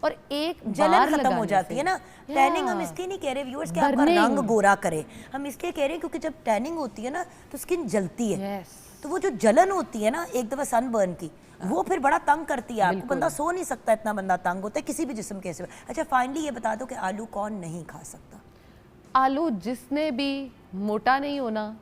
और एक जलन खत्म हो जाती है ना। टैनिंग हम इसलिए नहीं कह रहे व्यूअर्स कि आपका रंग गोरा करे, हम इसलिए कह रहे हैं क्योंकि जब टैनिंग होती है ना तो स्किन जलती है। तो वो जो जलन होती है ना एक दफ़ा सनबर्न की, वो फिर बड़ा तंग करती है आपको। बंदा सो नहीं सकता, इतना बंदा तंग होता है किसी भी जिस्म के से। अच्छा, फाइनली ये बता दो कि आलू कौन नहीं खा सकता? आलू जिसने भी मोटा नहीं होना,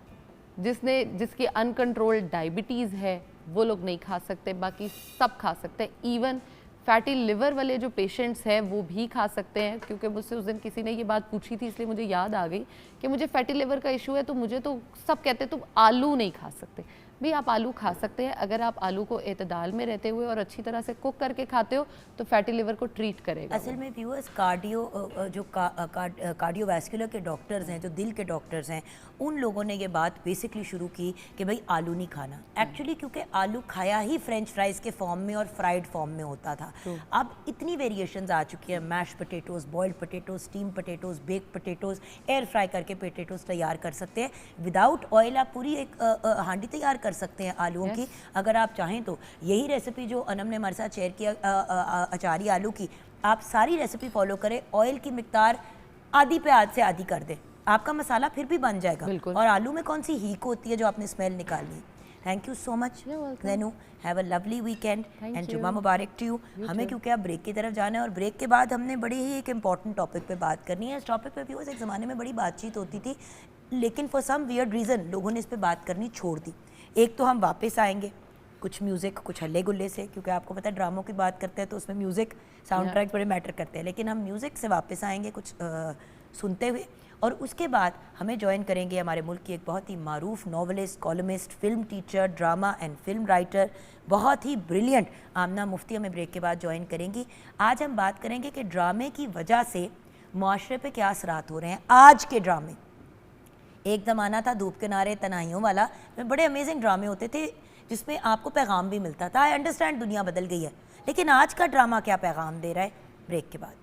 जिसकी अनकंट्रोल्ड डायबिटीज़ है, वो लोग नहीं खा सकते, बाकी सब खा सकते हैं। इवन फैटी लिवर वाले जो पेशेंट्स हैं वो भी खा सकते हैं। क्योंकि मुझसे उस दिन किसी ने ये बात पूछी थी, इसलिए मुझे याद आ गई कि मुझे फैटी लिवर का इशू है, तो मुझे तो सब कहते हैं तुम आलू नहीं खा सकते। भी आप आलू खा सकते हैं अगर आप आलू को एतदाल में रहते हुए और अच्छी तरह से कुक करके खाते हो, तो फैटी लिवर को ट्रीट करेगा। असल में व्यूअर्स, कार्डियोवैस्कुलर के डॉक्टर्स हैं, जो दिल के डॉक्टर्स हैं, उन लोगों ने ये बात बेसिकली शुरू की कि भाई आलू नहीं खाना। एक्चुअली क्योंकि आलू खाया ही फ्रेंच फ्राइज के फॉर्म में और फ्राइड फॉर्म में होता था। अब इतनी वेरिएशंस आ चुकी हैं, mash potatoes, boiled potatoes, steam potatoes, bake potatoes, air fry करके पोटैटोज तैयार कर सकते हैं विदाउट ऑयल। आप पूरी एक हांडी तैयार कर सकते हैं आलूओं की अगर आप चाहें तो। यही रेसिपी जो अनम ने हमारे साथ शेयर किया अचारी आलू की, आप सारी रेसिपी फॉलो करें, ऑयल की मिकदार आधी पे आध से आधी कर दें, आपका मसाला फिर भी बन जाएगा। और आलू में कौन सी हीक होती है जो आपने स्मेल निकालनी है। Thank you so much Zainu, have a lovely weekend and जुम्मा मुबारक टू यू। हमें क्योंकि अब ब्रेक की तरफ जाना है और ब्रेक के बाद हमने बड़ी ही एक इम्पॉर्टेंट टॉपिक पे बात करनी है। इस टॉपिक पे व्यूअर्स एक ज़माने में बड़ी बातचीत होती थी, लेकिन फॉर सम वियर्ड रीज़न लोगों ने इस पर बात करनी छोड़ दी। एक तो हम वापस आएंगे कुछ म्यूज़िक, कुछ हल्ले गुल्ले से, क्योंकि आपको पता है ड्रामों की बात करते हैं तो उसमें म्यूज़िक, साउंड ट्रैक बड़े मैटर करते हैं, लेकिन हम म्यूज़िक से वापस आएंगे कुछ सुनते हुए। और उसके बाद हमें ज्वाइन करेंगे हमारे मुल्क की एक बहुत ही मारूफ novelist, columnist, film teacher, drama and film writer, बहुत ही ब्रिलियंट आमना मुफ्ती हमें ब्रेक के बाद ज्वाइन करेंगी। आज हम बात करेंगे कि ड्रामे की वजह से मुआशरे पे क्या असरात हो रहे हैं। आज के ड्रामे, एक ज़माना था धूप किनारे तनाइयों वाला, में बड़े अमेजिंग ड्रामे होते थे जिसमें आपको पैगाम भी मिलता था। आई अंडरस्टैंड दुनिया बदल गई है, लेकिन आज का ड्रामा क्या पैगाम दे रहा है, ब्रेक के बाद।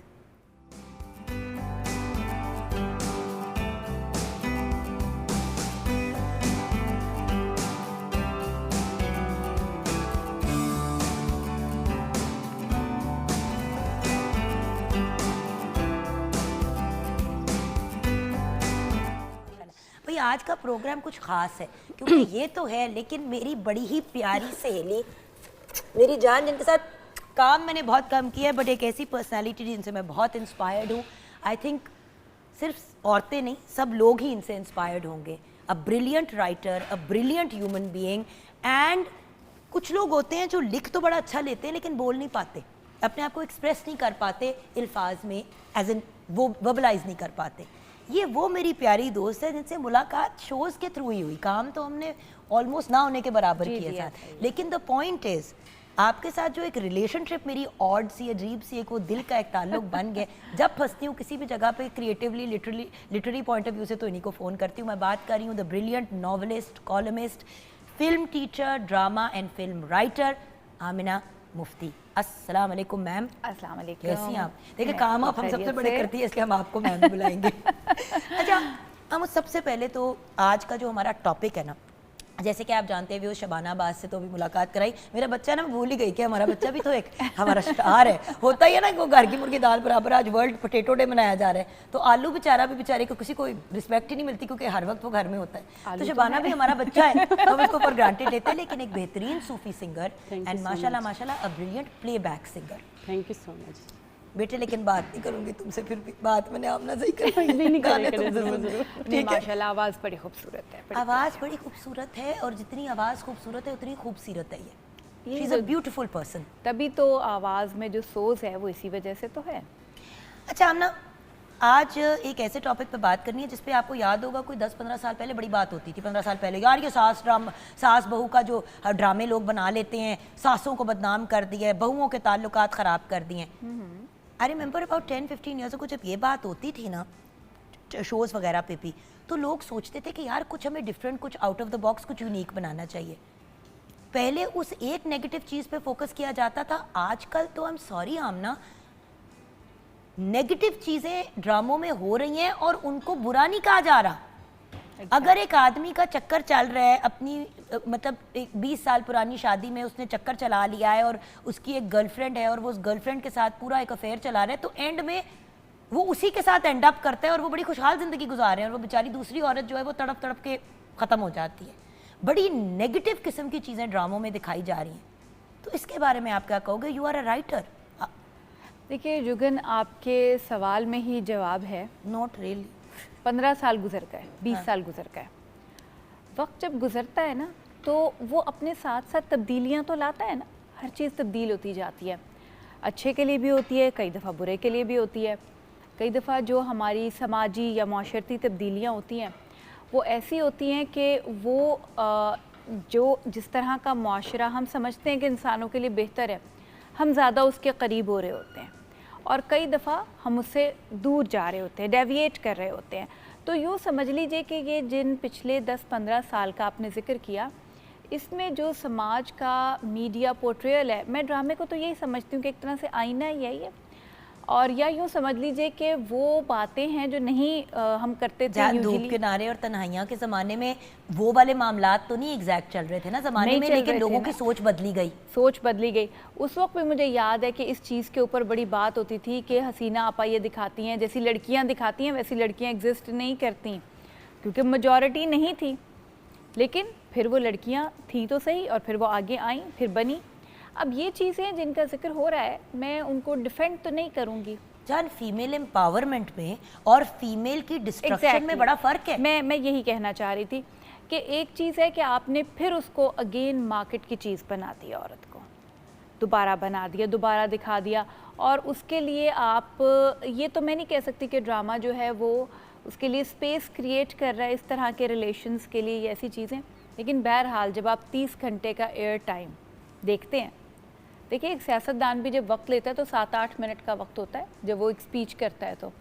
आज का प्रोग्राम कुछ खास है, क्योंकि ये तो है, लेकिन मेरी बड़ी ही प्यारी सहेली, मेरी जान, जिनके साथ काम मैंने बहुत कम किया है, बट एक ऐसी पर्सनालिटी जिनसे मैं बहुत इंस्पायर्ड हूँ। आई थिंक सिर्फ औरतें नहीं, सब लोग ही इनसे इंस्पायर्ड होंगे। A brilliant writer, a brilliant human being, and कुछ लोग होते हैं जो लिख तो बड़ा अच्छा लेते हैं लेकिन बोल नहीं पाते, अपने आप को एक्सप्रेस नहीं कर पाते अल्फाज में, एज इन वो वर्बलाइज नहीं कर पाते। ये वो मेरी प्यारी दोस्त है जिनसे मुलाकात शोज़ के थ्रू ही हुई। काम तो हमने ऑलमोस्ट ना होने के बराबर किया साथ, लेकिन द पॉइंट इज़ आपके साथ जो एक रिलेशनशिप मेरी ऑड सी, अजीब सी, एक वो दिल का एक ताल्लुक बन गया। जब फंसती हूँ किसी भी जगह पे creatively, literary point of view से, तो इन्हीं को फ़ोन करती हूँ। मैं बात कर रही हूँ the brilliant novelist, columnist, film teacher, drama and film writer Amina Mufti. अस्सलाम वालेकुम मैम। अस्सलाम वालेकुम। कैसी हैं आप? देखिए काम आप हम सबसे बड़े करती है, इसलिए हम आपको मैम बुलाएंगे। अच्छा, हम सबसे पहले तो आज का जो हमारा टॉपिक है ना, जैसे कि आप जानते हैं, वो शबाना अब्बास से तो अभी मुलाकात कराई। मेरा बच्चा ना, मैं भूल ही गई कि हमारा बच्चा भी तो एक हमारा स्टार है। होता ही है ना, वो घर की मुर्गी दाल बराबर। आज वर्ल्ड पोटैटो डे मनाया जा रहा है, तो आलू बेचारा भी, बेचारे को किसी को रिस्पेक्ट ही नहीं मिलती, क्योंकि हर वक्त वो घर में होता है। तो शबाना भी हमारा बच्चा है, हम उसको फॉर ग्रांटेड लेते हैं, लेकिन एक बेहतरीन सूफी सिंगर एंड माशाल्लाह a brilliant playback singer. Thank you so much बेटे, लेकिन बात नहीं करूंगी तुमसे, फिर भी बात मैंने आमना सही कर। नहीं, माशाल्लाह आवाज़ बड़ी खूबसूरत है, आवाज़ बड़ी खूबसूरत है, और जितनी आवाज़ खूबसूरत है उतनी खूबसूरत है ये। She is a beautiful person. तभी तो आवाज़ में जो सोज है वो इसी वजह से तो है। अच्छा आमना, आज एक ऐसे टॉपिक पे बात करनी है जिस पे आपको याद होगा कोई 10-15 साल पहले बड़ी बात होती थी। 15 साल पहले, यार ये सास बहू का जो ड्रामे लोग बना लेते हैं, सासों को बदनाम कर दिया है, बहुओं के ताल्लुकात ख़राब कर दिए हैं। आई रिमेंबर अबाउट 10-15 ईयर्स को जब ये बात होती थी ना शोज़ वगैरह पे भी, तो लोग सोचते थे कि यार कुछ हमें डिफरेंट, कुछ आउट ऑफ द बॉक्स, कुछ यूनिक बनाना चाहिए। पहले उस एक नेगेटिव चीज़ पे फोकस किया जाता था। आजकल तो I am sorry Amna, negative चीज़ें ड्रामों में हो रही हैं और उनको बुरा नहीं कहा जा रहा। अगर एक आदमी का चक्कर चल रहा है अपनी, मतलब एक 20 साल पुरानी शादी में उसने चक्कर चला लिया है और उसकी एक गर्लफ्रेंड है और वो उस गर्लफ्रेंड के साथ पूरा एक अफेयर चला रहा है, तो एंड में वो उसी के साथ एंड अप करता है और वो बड़ी खुशहाल ज़िंदगी गुजार रहे हैं, और वो बेचारी दूसरी औरत जो है वो तड़प तड़प के ख़त्म हो जाती है। बड़ी नेगेटिव किस्म की चीज़ें ड्रामों में दिखाई जा रही हैं, तो इसके बारे में आप क्या कहोगे? You are a writer. देखिए जुगन, आपके सवाल में ही जवाब है। Not really. 15 साल गुजर गए, 20 साल गुजर गए। वक्त जब गुजरता है ना, तो वो अपने साथ साथ तब्दीलियाँ तो लाता है ना। हर चीज़ तब्दील होती जाती है, अच्छे के लिए भी होती है, कई दफ़ा बुरे के लिए भी होती है। कई दफ़ा जो हमारी समाजी या माशरती तब्दीलियाँ होती हैं वो ऐसी होती हैं कि वो जो जिस तरह का माशरा हम समझते हैं कि इंसानों के लिए बेहतर है, हम ज़्यादा उसके करीब हो रहे होते हैं, और कई दफ़ा हम उससे दूर जा रहे होते हैं, डेविएट कर रहे होते हैं। तो यूँ समझ लीजिए कि ये जिन पिछले 10-15 साल का आपने ज़िक्र किया, इसमें जो समाज का मीडिया पोर्ट्रेयल है, मैं ड्रामे को तो यही समझती हूँ कि एक तरह से आईना ही है ये, और या यूँ समझ लीजिए कि वो बातें हैं जो नहीं हम करते थे धूप किनारे और तन्हाइयाँ के ज़माने में वो वाले मामलात तो नहीं एग्जैक्ट चल रहे थे ना ज़माने में, लेकिन लोगों की सोच बदली गई। सोच बदली गई। उस वक्त भी मुझे याद है कि इस चीज़ के ऊपर बड़ी बात होती थी कि हसीना आपा ये दिखाती हैं, जैसी लड़कियाँ दिखाती हैं वैसी लड़कियाँ एग्जिस्ट नहीं करती, क्योंकि मेजॉरिटी नहीं थी। लेकिन फिर वो लड़कियाँ थी तो सही, और फिर वो आगे आईं, फिर बनी। अब ये चीज़ें जिनका जिक्र हो रहा है, मैं उनको डिफेंड तो नहीं करूँगी। जान, फीमेल एम्पावरमेंट में और फीमेल की डिस्ट्रक्शन में बड़ा फ़र्क है। मैं यही कहना चाह रही थी कि एक चीज़ है कि आपने फिर उसको अगेन मार्केट की चीज़ बना दिया, औरत को दोबारा बना दिया, दोबारा दिखा दिया, और उसके लिए आप ये तो मैं नहीं कह सकती कि ड्रामा जो है वो उसके लिए स्पेस क्रिएट कर रहा है इस तरह के रिलेशंस के लिए, ऐसी चीज़ें। लेकिन बहरहाल जब आप 30 घंटे का एयर टाइम देखते हैं, देखिए एक सियासतदान भी जब वक्त लेता है तो 7-8 मिनट का वक्त होता है जब वो एक स्पीच करता है, तो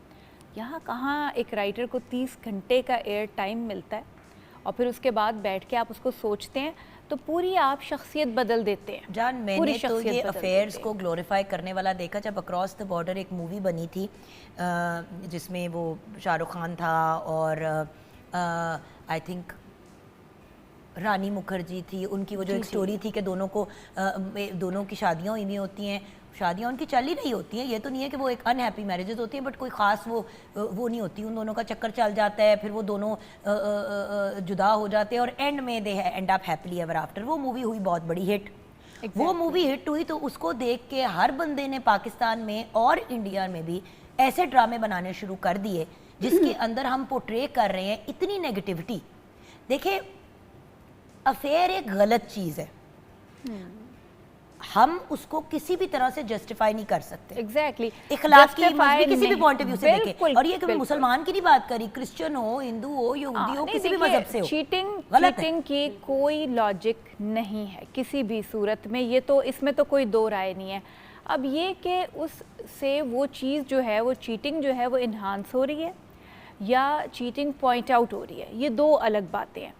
यहाँ कहाँ एक राइटर को 30 घंटे का एयर टाइम मिलता है, और फिर उसके बाद बैठ के आप उसको सोचते हैं तो पूरी आप शख्सियत बदल देते हैं। जान, मैंने तो ये अफेयर्स को ग्लोरीफाई करने वाला देखा जब अक्रॉस द बॉर्डर एक मूवी बनी थी जिसमें वो शाहरुख खान था और आई थिंक रानी मुखर्जी थी, उनकी वो जो एक स्टोरी थी कि दोनों की शादियाँ हुई होती हैं, शादियाँ उनकी चल ही रही होती हैं, ये तो नहीं है कि वो एक अनहैप्पी मैरिजेस होती हैं, बट कोई ख़ास वो नहीं होती, उन दोनों का चक्कर चल जाता है, फिर वो दोनों जुदा हो जाते हैं और एंड में they end up happily ever after. वो मूवी हुई बहुत बड़ी हिट। वो मूवी हिट हुई तो उसको देख के हर बंदे ने पाकिस्तान में और इंडिया में भी ऐसे ड्रामे बनाने शुरू कर दिए जिसके अंदर हम पोर्ट्रे कर रहे हैं इतनी नेगेटिविटी। देखिए, अफेयर एक गलत चीज़ है, हम उसको किसी भी तरह से जस्टिफाई नहीं कर सकते। एग्जैक्टली, इखलाकी मजहबी किसी भी पॉइंट ऑफ व्यू से देखें, और ये कभी मुसलमान की नहीं बात करी, क्रिश्चियन हो, हिंदू हो, यहूदी हो, किसी भी मजहब से हो, चीटिंग की कोई लॉजिक नहीं है किसी भी सूरत में, ये तो इसमें तो कोई दो राय नहीं है। अब ये कि उससे वो चीज़ जो है, वो चीटिंग जो है वो इन्हांस हो रही है या चीटिंग पॉइंट आउट हो रही है, ये दो अलग बातें हैं।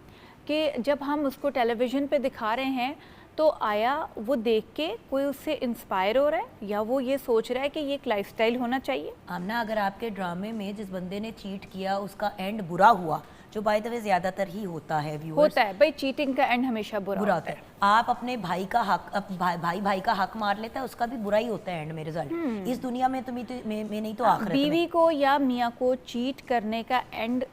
कि जब हम उसको टेलीविज़न पे दिखा रहे हैं तो आया वो देख के कोई उससे इंस्पायर हो रहा है या वो ये सोच रहा है कि ये एक लाइफस्टाइल होना चाहिए। आमना, अगर आपके ड्रामे में जिस बंदे ने चीट किया उसका एंड बुरा हुआ, जो बाय द वे ज़्यादातर ही होता है व्यूअर्स, होता है भाई, चीटिंग का एंड हमेशा बुरा होता है। आप अपने भाई का हक, भाई का हक मार लेता है, उसका भी बुरा ही होता है एंड में रिजल्ट। इस दुनिया में तो में नहीं तो आखिरत में। बीवी को या मियाँ को चीट करने का एंड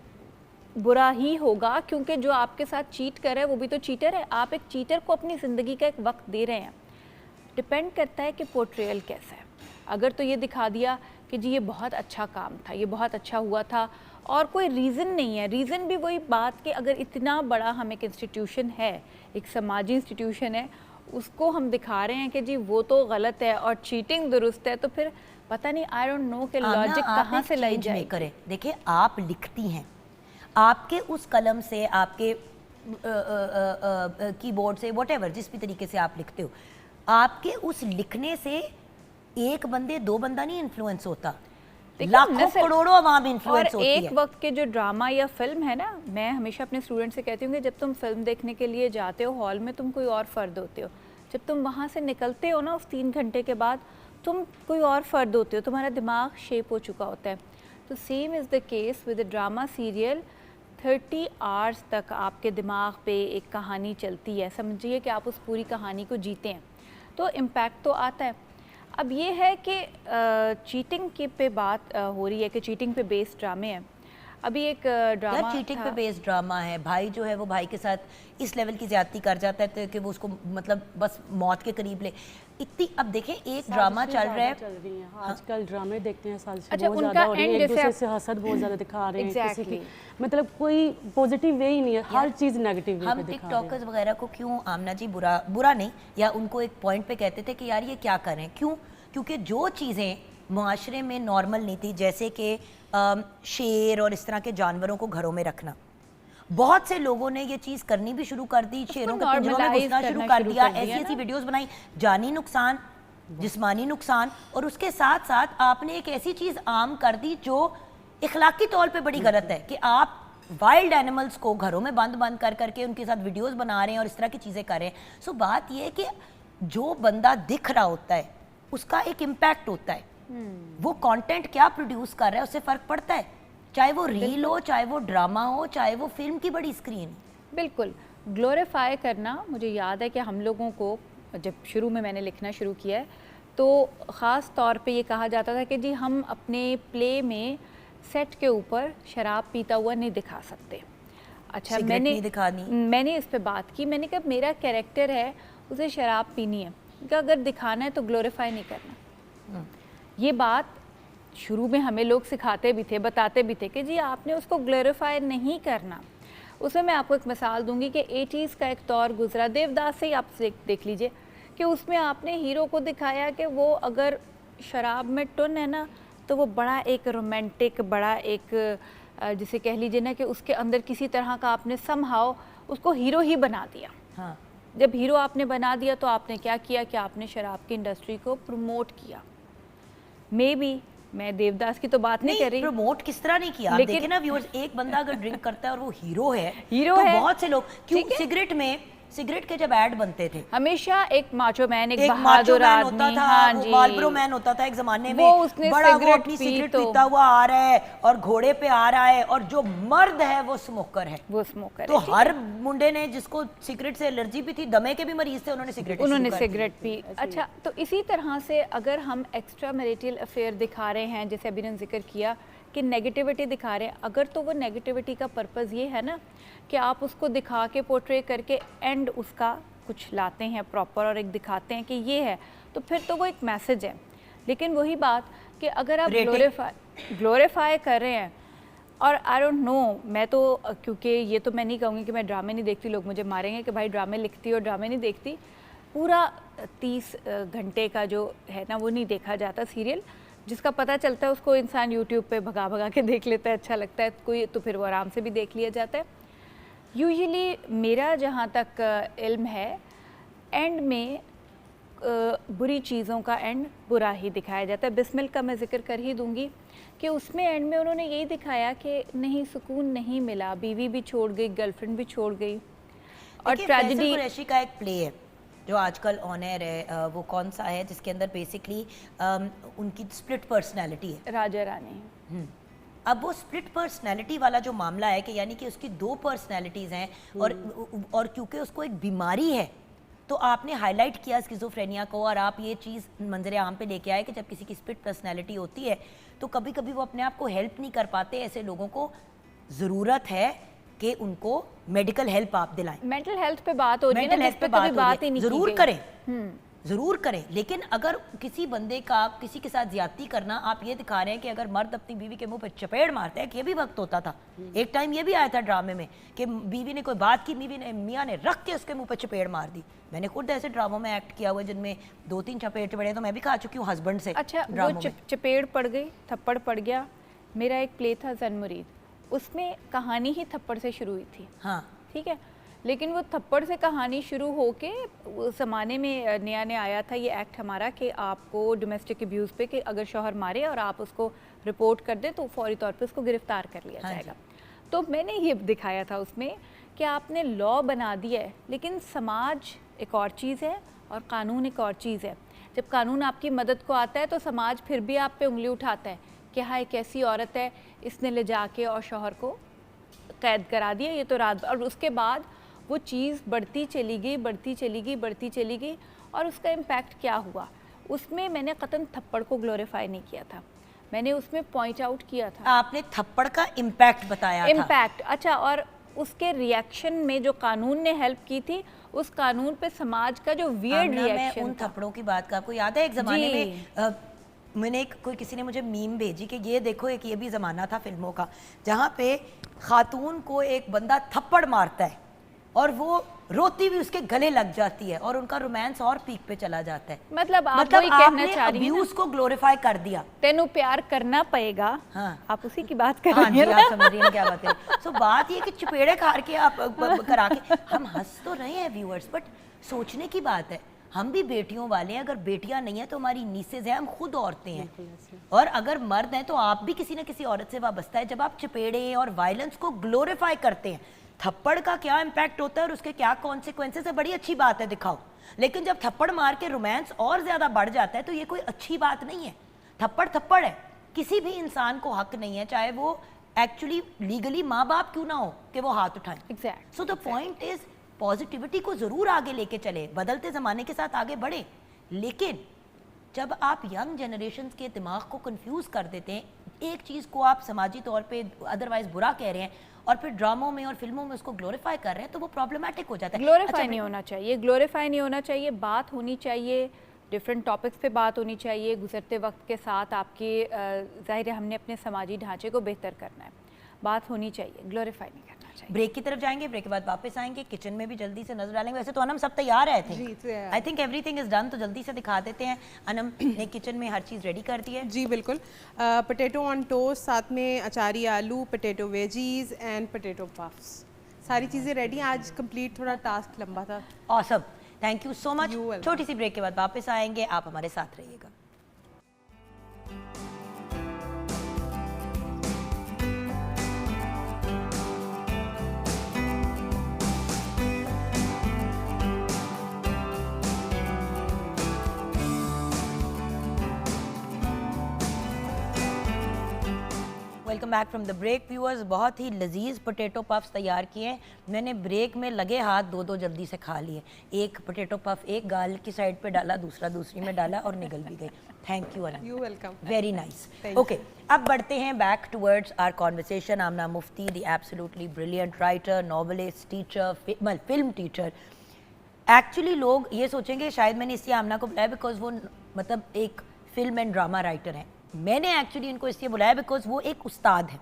बुरा ही होगा, क्योंकि जो आपके साथ चीट कर रहा है वो भी तो चीटर है। आप एक चीटर को अपनी ज़िंदगी का एक वक्त दे रहे हैं। डिपेंड करता है कि पोर्ट्रेयल कैसा है। अगर तो ये दिखा दिया कि जी ये बहुत अच्छा काम था, ये बहुत अच्छा हुआ था और कोई रीज़न नहीं है, रीज़न भी वही बात कि अगर इतना बड़ा हम एक इंस्टीट्यूशन है, एक समाजी इंस्टीट्यूशन है, उसको हम दिखा रहे हैं कि जी वो तो गलत है और चीटिंग दुरुस्त है, तो फिर पता नहीं, आई डोंट नो कि लॉजिक कहाँ से लाई जाए। करे देखिए, आप लिखती हैं, आपके उस कलम से, आपके कीबोर्ड से, व्हाटएवर जिस भी तरीके से आप लिखते हो, आपके उस लिखने से एक बंदे दो बंदा नहीं इन्फ्लुएंस होता, लाखों करोड़ों आवाम इन्फ्लुएंस होती है। एक वक्त के जो ड्रामा या फिल्म है ना, मैं हमेशा अपने स्टूडेंट से कहती हूँ कि जब तुम फिल्म देखने के लिए जाते हो हॉल में, तुम कोई और फ़र्द होते हो। जब तुम वहाँ से निकलते हो ना उस 3 घंटे के बाद, तुम कोई और फ़र्द होते हो, तुम्हारा दिमाग शेप हो चुका होता है। तो same is the case with the drama serial. 30 hours तक आपके दिमाग पे एक कहानी चलती है, समझिए कि आप उस पूरी कहानी को जीते हैं, तो इम्पैक्ट तो आता है। अब ये है कि चीटिंग के पे बात हो रही है कि चीटिंग पे बेस्ड ड्रामे हैं। अभी एक ड्रामा चीटिंग पे बेस्ड ड्रामा है, भाई जो है वो भाई के साथ इस लेवल की ज्यादती कर जाता है कि वो उसको मतलब बस मौत के करीब ले इतनी। अब देखें, एक ड्रामा चल रहा है, आजकल ड्रामे देखते हैं, साजिश अच्छा, बहुत ज्यादा हो रही है, एक दूसरे से हसद बहुत ज्यादा दिखा रहे हैं, किसी की मतलब कोई पॉजिटिव वे ही नहीं है, हर चीज नेगेटिव वे हम पे दिखा रहे हैं। टिकटॉकर्स वगैरह को क्यों आमना जी बुरा नहीं, या उनको एक पॉइंट पे कहते थे कि यार ये क्या करें, क्यों? क्योंकि जो चीज़ें मुआशरे में नॉर्मल नहीं थी, जैसे कि शेर और इस तरह के जानवरों को घरों में रखना, बहुत से लोगों ने ये चीज़ करनी भी शुरू कर दी, शेरों के पिंजरों में घुसना शुरू कर दिया, ऐसी वीडियोस बनाई, जानी नुकसान, जिस्मानी नुकसान, और उसके साथ साथ आपने एक ऐसी चीज़ आम कर दी जो इखलाकी तौर पे बड़ी गलत है कि आप वाइल्ड एनिमल्स को घरों में बंद कर करके उनके साथ वीडियोस बना रहे हैं और इस तरह की चीज़ें कर रहे हैं। सो बात ये है कि जो बंदा दिख रहा होता है उसका एक इम्पैक्ट होता है, वो कंटेंट क्या प्रोड्यूस कर रहा है उससे फ़र्क पड़ता है, चाहे वो रील हो, चाहे वो ड्रामा हो, चाहे वो फिल्म की बड़ी स्क्रीन। बिल्कुल ग्लोरीफाई करना, मुझे याद है कि हम लोगों को जब शुरू में मैंने लिखना शुरू किया है तो ख़ास तौर पे ये कहा जाता था कि जी हम अपने प्ले में सेट के ऊपर शराब पीता हुआ नहीं दिखा सकते। अच्छा, मैंने इस पे बात की, मैंने कहा मेरा कैरेक्टर है उसे शराब पीनी है, कि अगर दिखाना है तो ग्लोरीफाई नहीं करना। ये बात शुरू में हमें लोग सिखाते भी थे, बताते भी थे कि जी आपने उसको ग्लोरीफाई नहीं करना। उसमें मैं आपको एक मिसाल दूंगी कि 80s का एक दौर गुजरा, देवदास से ही आप देख लीजिए कि उसमें आपने हीरो को दिखाया कि वो अगर शराब में टुन है ना तो वो बड़ा एक रोमांटिक, बड़ा एक जिसे कह लीजिए ना कि उसके अंदर किसी तरह का आपने समहाउ उसको हीरो ही बना दिया। हाँ, जब हीरो आपने बना दिया तो आपने क्या किया कि आपने शराब की इंडस्ट्री को प्रमोट किया। मे बी मैं देवदास की तो बात नहीं कर रही, प्रमोट किस तरह नहीं किया, लेकिन देखिए ना व्यूअर्स, एक बंदा अगर ड्रिंक करता है और वो हीरो है हीरो तो है, बहुत से लोग क्यों सिगरेट में सिगरेट के जब ऐड बनते थे, हमेशा एक माचो मैन, एक एक माचो बहादुर मैन होता आदमी, था, हाँ वो जी, मार्लबोरो मैन होता था एक जमाने में, वो उसने बड़ा वो सिगरेट अपनी पी सिगरेट तो- पीता हुआ आ रहा है और घोड़े पे आ रहा है, और जो मर्द है वो स्मोकर है। वो स्मोकर तो है। हर मुंडे ने जिसको सिगरेट से एलर्जी भी थी, दमे के भी मरीज थे, उन्होंने सिगरेट उन्होंने सिगरेट पी। अच्छा, तो इसी तरह से अगर हम एक्स्ट्रा मैरिटल अफेयर दिखा रहे हैं, जैसे अभी ने जिक्र किया कि नेगेटिविटी दिखा रहे हैं, अगर तो वो नेगेटिविटी का पर्पस ये है ना कि आप उसको दिखा के पोर्ट्रे करके एंड उसका कुछ लाते हैं प्रॉपर और एक दिखाते हैं कि ये है, तो फिर तो वो एक मैसेज है। लेकिन वही बात कि अगर आप ग्लोरीफाई कर रहे हैं, और आई डोंट नो, मैं तो क्योंकि ये तो मैं नहीं कहूँगी कि मैं ड्रामे नहीं देखती, लोग मुझे मारेंगे कि भाई ड्रामे लिखती और ड्रामे नहीं देखती। पूरा 30 घंटे का जो है ना वो नहीं देखा जाता सीरियल, जिसका पता चलता है उसको इंसान यूट्यूब पे भगा भगा के देख लेता है, अच्छा लगता है कोई तो फिर वो आराम से भी देख लिया जाता है। यूजुअली मेरा जहाँ तक इल्म है, एंड में बुरी चीज़ों का एंड बुरा ही दिखाया जाता है। बिस्मिल का मैं जिक्र कर ही दूंगी कि उसमें एंड में उन्होंने यही दिखाया कि नहीं, सुकून नहीं मिला, बीवी भी छोड़ गई, गर्लफ्रेंड भी छोड़ गई, और ट्रेजेडी। कुरैशी का एक प्ले है जो आजकल ऑन एयर है, वो कौन सा है जिसके अंदर बेसिकली उनकी स्प्लिट पर्सनैलिटी है, राजा रानी। अब वो स्प्लिट पर्सनैलिटी वाला जो मामला है कि यानी कि उसकी 2 पर्सनैलिटीज़ हैं, और क्योंकि उसको एक बीमारी है, तो आपने हाईलाइट किया स्किज़ोफ्रेनिया को, और आप ये चीज़ मंजर आम पे लेके आए कि जब किसी की स्प्लिट पर्सनैलिटी होती है तो कभी कभी वो अपने आप को हेल्प नहीं कर पाते। ऐसे लोगों को ज़रूरत है कि उनको मेडिकल हेल्प आप दिलाएं। मेंटल हेल्थ पे बात हो रही है मेंटल ना, हेल्थ जिस पे पे कभी बात बात ही नहीं की ज़रूर गई। करें, ज़रूर करें, लेकिन अगर किसी बंदे का किसी के साथ ज्यादती करना, आप ये दिखा रहे हैं कि अगर मर्द अपनी बीवी के मुंह पे चपेड़ मारता है, कि ये भी वक्त होता था, एक टाइम ये भी आया था ड्रामे में कि बीवी ने कोई बात की, बीवी ने मियाँ ने रख के उसके मुंह पे चपेड़ मार दी। मैंने खुद ऐसे ड्रामों में एक्ट किया हुआ है जिनमें 2-3 चपेड़ तो मैं भी खा चुकी हूँ हस्बैंड से। अच्छा, वो चपेड़ पड़ गई, थप्पड़ पड़ गया। मेरा एक प्ले था जन मुरीद, उसमें कहानी ही थप्पड़ से शुरू हुई थी, हाँ ठीक है, लेकिन वो थप्पड़ से कहानी शुरू होके उस ज़माने में नया नया आया था ये एक्ट हमारा कि आपको डोमेस्टिक अब्यूज़ पे कि अगर शौहर मारे और आप उसको रिपोर्ट कर दें तो फौरी तौर पे उसको गिरफ्तार कर लिया जाएगा। तो मैंने ये दिखाया था उसमें कि आपने लॉ बना दिया है, लेकिन समाज एक और चीज़ है और कानून एक और चीज़ है। जब कानून आपकी मदद को आता है तो समाज फिर भी आप पे उंगली उठाता है कि हाँ एक ऐसी औरत है, इसने ले जाके और शौहर को कैद करा दिया, ये तो रात, और उसके बाद वो चीज़ बढ़ती चली गई, बढ़ती चली गई, बढ़ती चली गई, और उसका इम्पैक्ट क्या हुआ। उसमें मैंने कतन थप्पड़ को ग्लोरीफाई नहीं किया था, मैंने उसमें पॉइंट आउट किया था। आपने थप्पड़ का इम्पैक्ट बताया था। इम्पैक्ट, अच्छा, और उसके रिएक्शन में जो कानून ने हेल्प की थी, उस कानून पे समाज का जो वियर्ड रिएक्शन, उन थप्पड़ों की बात का आपको याद है एक ज़माने में मैंने किसी ने मुझे मीम भेजी कि ये देखो, एक ये भी ज़माना था फिल्मों का जहाँ पे खातून को एक बंदा थप्पड़ मारता है और वो रोती भी उसके गले लग जाती है और उनका रोमांस और पीक पे चला जाता है। मतलब आप वही कहना चाह रही हैं, अब्यूज को ग्लोरीफाई कर दिया। तेनू प्यार करना पड़ेगा। हाँ, आप उसी की बात कर हाँ रही जी, हैं। आप समझ रही हैं क्या बात है। सो बात ये कि चपेड़े खार के आप करा के हम हंस तो रहे हैं व्यूअर्स, बट सोचने की बात है, हम भी बेटियों वाले हैं। अगर बेटियां नहीं है तो हमारी नीसेज हैं, हम खुद औरतें हैं, और अगर मर्द हैं तो आप भी किसी न किसी औरत से वाबस्ता है। जब आप चपेड़े और वायलेंस को ग्लोरीफाई करते हैं, थप्पड़ का क्या इम्पैक्ट होता है और उसके क्या कॉन्सिक्वेंसेस है, बड़ी अच्छी बात है, दिखाओ। लेकिन जब थप्पड़ मार के रोमांस और ज्यादा बढ़ जाता है तो ये कोई अच्छी बात नहीं है। थप्पड़ थप्पड़ है, किसी भी इंसान को हक नहीं है, चाहे वो एक्चुअली लीगली माँ बाप क्यों ना हो, कि वो हाथ उठाएं। Exactly. So the point is positivity को जरूर आगे लेके चले, बदलते ज़माने के साथ आगे बढ़े, लेकिन जब आप यंग जनरेशन के दिमाग को कंफ्यूज कर देते हैं, एक चीज़ को आप समाजी तौर पे अदरवाइज बुरा कह रहे हैं और फिर ड्रामों में और फिल्मों में उसको ग्लोरीफाई कर रहे हैं, तो वो प्रॉब्लमाटिक हो जाता है। ग्लोरीफाई नहीं होना चाहिए, ग्लोरीफाई नहीं होना चाहिए, बात होनी चाहिए, डिफरेंट टॉपिक्स पे बात होनी चाहिए। गुजरते वक्त के साथ आपके ज़ाहिर है हमने अपने समाजी ढांचे को बेहतर करना है, बात होनी चाहिए, ग्लोरीफाई नहीं करना चाहिए। ब्रेक की तरफ जाएंगे, ब्रेक के बाद वापस आएंगे, किचन में भी जल्दी से नजर डालेंगे। वैसे तो अनम सब तैयार है, I think everything is done, तो जल्दी से दिखा देते हैं। अनम ने किचन में हर चीज़ रेडी कर दी है। जी बिल्कुल, पोटैटो ऑन टोस्ट, साथ में अचारी आलू, potato veggies and potato puffs, सारी चीज़ें रेडी। आज कंप्लीट थोड़ा टास्क लंबा था। Awesome, thank you so much. छोटी सी ब्रेक के बाद वापस आएंगे, आप हमारे साथ रहिएगा। Welcome back from the break viewers. बहुत ही लजीज पोटैटो पफ्स तैयार किए हैं मैंने, ब्रेक में लगे हाथ दो जल्दी से खा लिए। एक पोटैटो पफ एक गाल की साइड पे डाला, दूसरा दूसरी में डाला और निकल भी गई। Thank you Ana, you welcome, very nice. Okay, अब बढ़ते हैं back towards our conversation. Amna Mufti, the absolutely brilliant writer, novelist, teacher, film teacher. Actually लोग ये सोचेंगे शायद मैंने इसलिए आमना को बुलाया बिकॉज वो मतलब एक फिल्म एंड ड्रामा राइटर हैं। मैंने एक्चुअली इनको इसलिए बुलाया बिकॉज वो एक उस्ताद हैं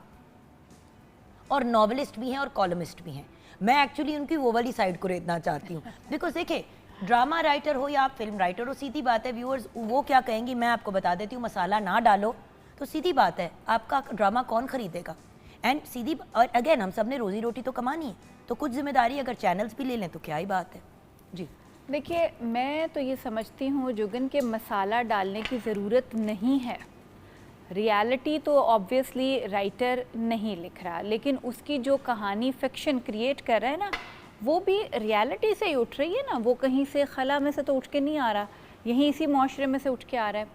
और नॉवेलिस्ट भी हैं और कॉलमिस्ट भी हैं। मैं एक्चुअली उनकी वो वाली साइड को रेतना चाहती हूँ बिकॉज देखिए, ड्रामा राइटर हो या आप फिल्म राइटर हो, सीधी बात है व्यूअर्स वो क्या कहेंगी मैं आपको बता देती हूँ, मसाला ना डालो तो सीधी बात है आपका ड्रामा कौन खरीदेगा। एंड सीधी और अगेन हम सब ने रोजी रोटी तो कमानी है, तो कुछ जिम्मेदारी अगर चैनल्स भी ले लें तो क्या ही बात है जी। देखिए, मैं तो ये समझती हूँ जुगन के मसाला डालने की ज़रूरत नहीं है। रियलिटी तो ऑब्वियसली राइटर नहीं लिख रहा, लेकिन उसकी जो कहानी फिक्शन क्रिएट कर रहा है ना, वो भी रियलिटी से ही उठ रही है ना। वो कहीं से खला में से तो उठ के नहीं आ रहा, यहीं इसी माशरे में से उठ के आ रहा है।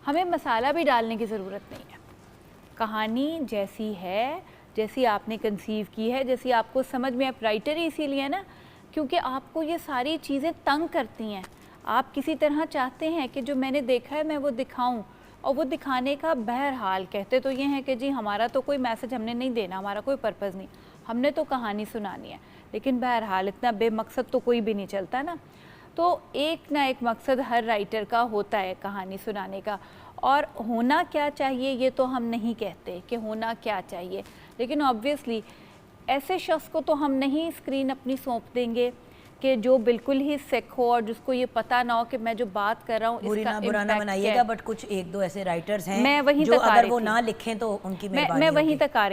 हमें मसाला भी डालने की ज़रूरत नहीं है। कहानी जैसी है, जैसी आपने कंसीव की है, जैसी आपको समझ में, आप राइटर ही इसीलिए है ना क्योंकि आपको ये सारी चीज़ें तंग करती हैं। आप किसी तरह चाहते हैं कि जो मैंने देखा है मैं वो दिखाऊं, और वो दिखाने का बहरहाल कहते तो ये हैं कि जी हमारा तो कोई मैसेज हमने नहीं देना, हमारा कोई पर्पज़ नहीं, हमने तो कहानी सुनानी है। लेकिन बहरहाल इतना बेमकसद तो कोई भी नहीं चलता ना, तो एक ना एक मकसद हर राइटर का होता है कहानी सुनाने का। और होना क्या चाहिए ये तो हम नहीं कहते कि होना क्या चाहिए, लेकिन ऑब्वियसली ऐसे शख्स को तो हम नहीं स्क्रीन अपनी सौंप देंगे कि जो बिल्कुल ही सिक हो और जिसको ये पता ना हो कि मैं जो बात कर रहा हूँ इसका बुरा ना बनाइएगा, बट कुछ एक दो ऐसे राइटर्स हैं मैं वहीं जो तक अगर वो ना लिखें तो उनकी मेहरबानी मैं वहीं होगी। तक आ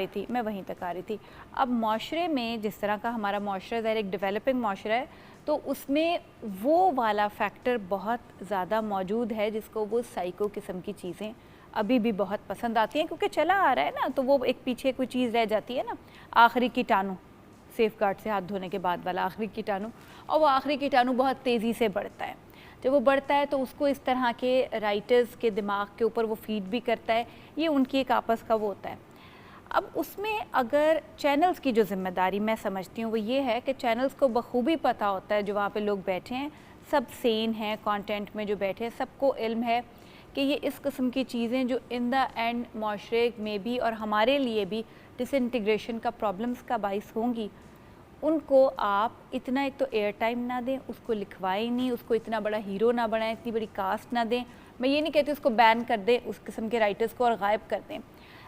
रही थी। अब माशरे में जिस तरह का हमारा माशरा ज़ाहिर एक डेवलपिंग माशरा है, तो उसमें वो वाला फैक्टर बहुत ज़्यादा मौजूद है जिसको वो साइको किस्म की चीज़ें अभी भी बहुत पसंद आती हैं, क्योंकि चला आ रहा है ना, तो वो एक पीछे कोई चीज़ रह जाती है ना, आखिरी कीटाणु, सेफ गार्ड से हाथ धोने के बाद वाला आखिरी कीटाणु, और वो आखिरी कीटाणु बहुत तेज़ी से बढ़ता है। जब वो बढ़ता है तो उसको इस तरह के राइटर्स के दिमाग के ऊपर वो फीड भी करता है, ये उनकी एक आपस का वो होता है। अब उसमें अगर चैनल्स की जो जिम्मेदारी मैं समझती हूँ वो ये है कि चैनल्स को बखूबी पता होता है, जो वहाँ पे लोग बैठे हैं सब सेन हैं, कंटेंट में जो बैठे हैं सबको इल्म है कि ये इस किस्म की चीज़ें जो इन द एंड माशरे में भी और हमारे लिए भी डिसइंटीग्रेशन का प्रॉब्लम्स का बाइस होंगी, उनको आप इतना एक तो एयर टाइम ना दें, उसको लिखवाएं नहीं, उसको इतना बड़ा हीरो ना बनाएं, इतनी बड़ी कास्ट ना दें। मैं ये नहीं कहती उसको बैन कर दें उस किस्म के राइटर्स को और गायब कर दें,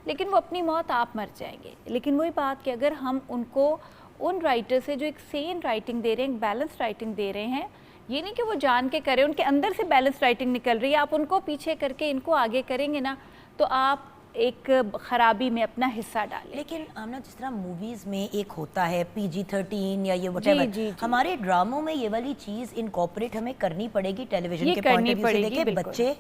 लेकिन वो अपनी मौत आप मर जाएंगे। लेकिन वही बात कि अगर हम उनको उन राइटर से जो एक सेन राइटिंग दे रहे हैं, एक बैलेंस राइटिंग दे रहे हैं, ये नहीं कि वो जान के करें, उनके अंदर से बैलेंस राइटिंग निकल रही है, आप उनको पीछे करके इनको आगे करेंगे ना तो आप एक खराबी में अपना हिस्सा डालें। लेकिन आमना जिस तरह मूवीज में एक होता है PG-13 या ये व्हाटएवर, हमारे ड्रामों में ये वाली चीज इनकॉर्पोरेट हमें करनी पड़ेगी टेलीविजन के पॉइंट ऑफ व्यू से। देखिए बच्चे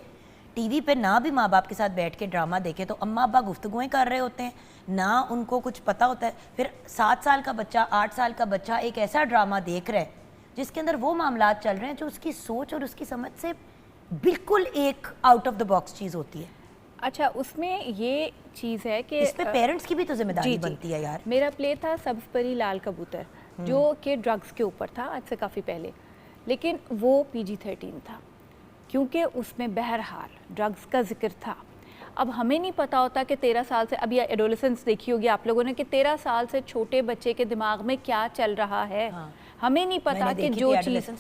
टीवी पे ना भी माँ बाप के साथ बैठ के ड्रामा देखे तो अम्मा अब्बा गुफ्तगुएं कर रहे होते हैं ना, उनको कुछ पता होता है। फिर 7 साल का बच्चा, 8 साल का बच्चा एक ऐसा ड्रामा देख रहा है जिसके अंदर वो मामलात चल रहे हैं जो उसकी सोच और उसकी समझ से बिल्कुल एक आउट ऑफ द बॉक्स चीज़ होती है। अच्छा, उसमें ये चीज़ है कि इस पे पेरेंट्स की भी तो जिम्मेदारी बनती है यार। मेरा प्ले था सब्ज़ परी लाल कबूतर, जो कि ड्रग्स के ऊपर था आज से काफ़ी पहले, लेकिन वो PG-13 था क्योंकि उसमें बहरहाल ड्रग्स का जिक्र था। अब हमें नहीं पता होता कि 13 साल से, अभी एडोलेसेंस देखी होगी आप लोगों ने, कि 13 साल से छोटे बच्चे के दिमाग में क्या चल रहा है। हमें नहीं पता कि जो चीज़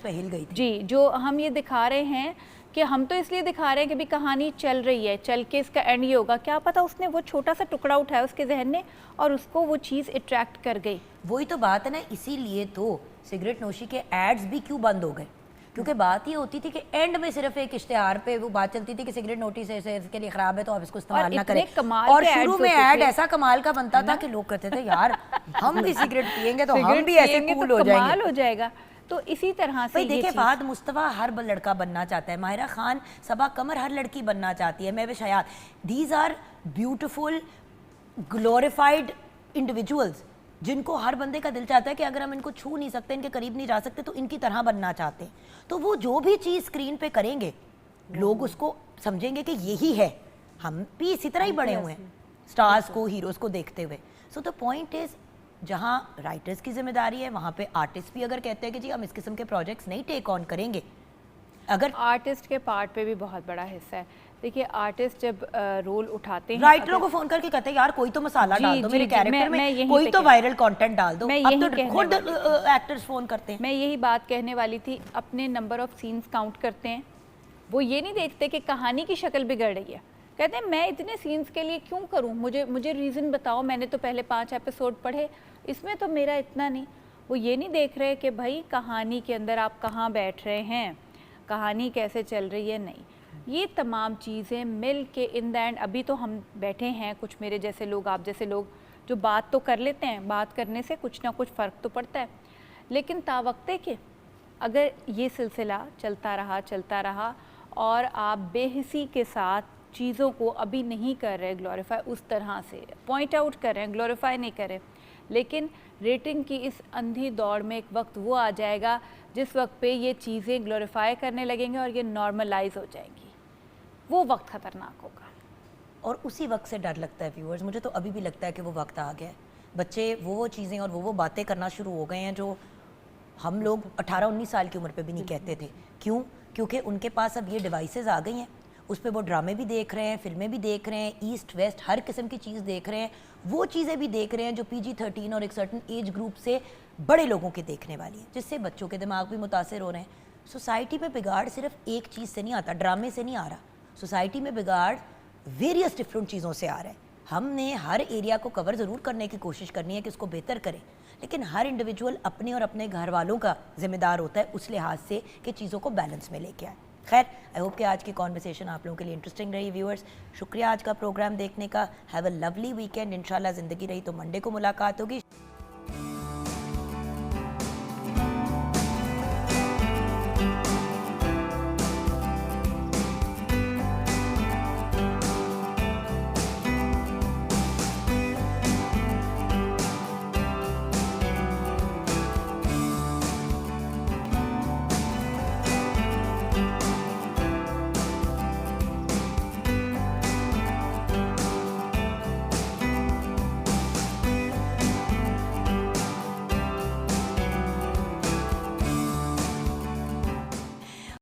जी जो हम ये दिखा रहे हैं कि हम तो इसलिए दिखा रहे हैं कि भी कहानी चल रही है, चल के इसका एंड ये होगा, क्या पता उसने वो छोटा सा टुकड़ा उठाया उसके जहन ने और उसको वो चीज़ अट्रैक्ट कर गई। वही तो बात है ना, इसीलिए तो सिगरेट नोशी के एड्स भी क्यों बंद हो गए, क्योंकि बात ये होती थी कि एंड में सिर्फ एक इश्तेहार पे वो बात चलती थी कि सिगरेट नोटी से इसके लिए खराब है तो आप इसको इस्तेमाल ना करें, और शुरू में ऐड ऐसा कमाल का बनता था कि लोग कहते थे यार हम भी सिगरेट पियेंगे तो हम भी ऐसे कूल हो जाएंगे। तो इसी तरह से देखिए फहद मुस्तफ़ा हर लड़का बनना चाहता है, माहिरा खान, सबा कमर हर लड़की बनना चाहती है, Mahwish Hayat, these are beautiful glorified individuals जिनको हर बंदे का दिल चाहता है कि अगर हम इनको छू नहीं सकते, इनके करीब नहीं जा सकते तो इनकी तरह बनना चाहते हैं। तो वो जो भी चीज़ स्क्रीन पे करेंगे लोग उसको समझेंगे कि यही है, हम भी इसी तरह ही बड़े हुए हैं। स्टार्स को, हीरोज़ को देखते हुए। सो द पॉइंट इज़, जहाँ राइटर्स की जिम्मेदारी है वहाँ पे आर्टिस्ट भी अगर कहते हैं कि जी हम इस किस्म के प्रोजेक्ट्स नहीं टेक ऑन करेंगे, अगर आर्टिस्ट के पार्ट पे भी बहुत बड़ा हिस्सा है। देखिए आर्टिस्ट जब रोल उठाते हैं, राइटरों को फोन करके कहते हैं यार कोई तो मसाला डाल दो मेरे कैरेक्टर में, कोई तो वायरल कंटेंट डाल दो। अब तो खुद एक्टर्स फोन करते हैं। मैं यही बात कहने वाली थी, अपने नंबर ऑफ सीन्स काउंट करते हैं, वो ये नहीं देखते कि कहानी की शक्ल बिगड़ रही है। कहते हैं मैं इतने सीन्स के लिए क्यों करूं, मुझे रीज़न बताओ, मैंने तो पहले 5 एपिसोड पढ़े, इसमें तो मेरा इतना नहीं। वो ये नहीं देख रहे कि भाई कहानी के अंदर आप कहाँ बैठ रहे हैं, कहानी कैसे चल रही है। नहीं, ये तमाम चीज़ें मिल के इन द एंड, अभी तो हम बैठे हैं कुछ मेरे जैसे लोग, आप जैसे लोग जो बात तो कर लेते हैं, बात करने से कुछ ना कुछ फ़र्क तो पड़ता है, लेकिन तावक्ते के अगर ये सिलसिला चलता रहा और आप बेहिसी के साथ चीज़ों को अभी नहीं कर रहे ग्लोरीफाई, उस तरह से पॉइंट आउट कर रहे हैं, ग्लोरीफाई नहीं कर रहे, लेकिन रेटिंग की इस अंधी दौड़ में एक वक्त वो आ जाएगा जिस वक्त पे ये चीज़ें ग्लोरीफाई करने लगेंगे और ये नॉर्मलाइज हो जाएंगी, वो वक्त ख़तरनाक होगा। और उसी वक्त से डर लगता है व्यूअर्स, मुझे तो अभी भी लगता है कि वो वक्त आ गया है। बच्चे वो चीज़ें और वो बातें करना शुरू हो गए हैं जो हम लोग 18-19 साल की उम्र पे भी नहीं कहते थे। क्यों? क्योंकि उनके पास अब ये डिवाइसेस आ गई हैं, उस पर वो ड्रामे भी देख रहे हैं, फिल्में भी देख रहे हैं, ईस्ट वेस्ट हर किस्म की चीज़ देख रहे हैं, वो चीज़ें भी देख रहे हैं जो PG-13 और एक सर्टन एज ग्रुप से बड़े लोगों के देखने वाली हैं, जिससे बच्चों के दिमाग भी मुतासर हो रहे हैं। सोसाइटी में बिगाड़ सिर्फ एक चीज़ से नहीं आता, ड्रामे से नहीं आ रहा। सोसाइटी में बिगाड़ वेरियस डिफरेंट चीज़ों से आ रहा है। हमने हर एरिया को कवर ज़रूर करने की कोशिश करनी है कि इसको बेहतर करें, लेकिन हर इंडिविजुअल अपने और अपने घर वालों का जिम्मेदार होता है उस लिहाज से कि चीज़ों को बैलेंस में लेके आए। खैर, आई होप कि आज की कॉन्वर्सेशन आप लोगों के लिए इंटरेस्टिंग रही। व्यूअर्स, शुक्रिया आज का प्रोग्राम देखने का। Have a lovely weekend. इंशाल्लाह ज़िंदगी रही तो मंडे को मुलाकात होगी।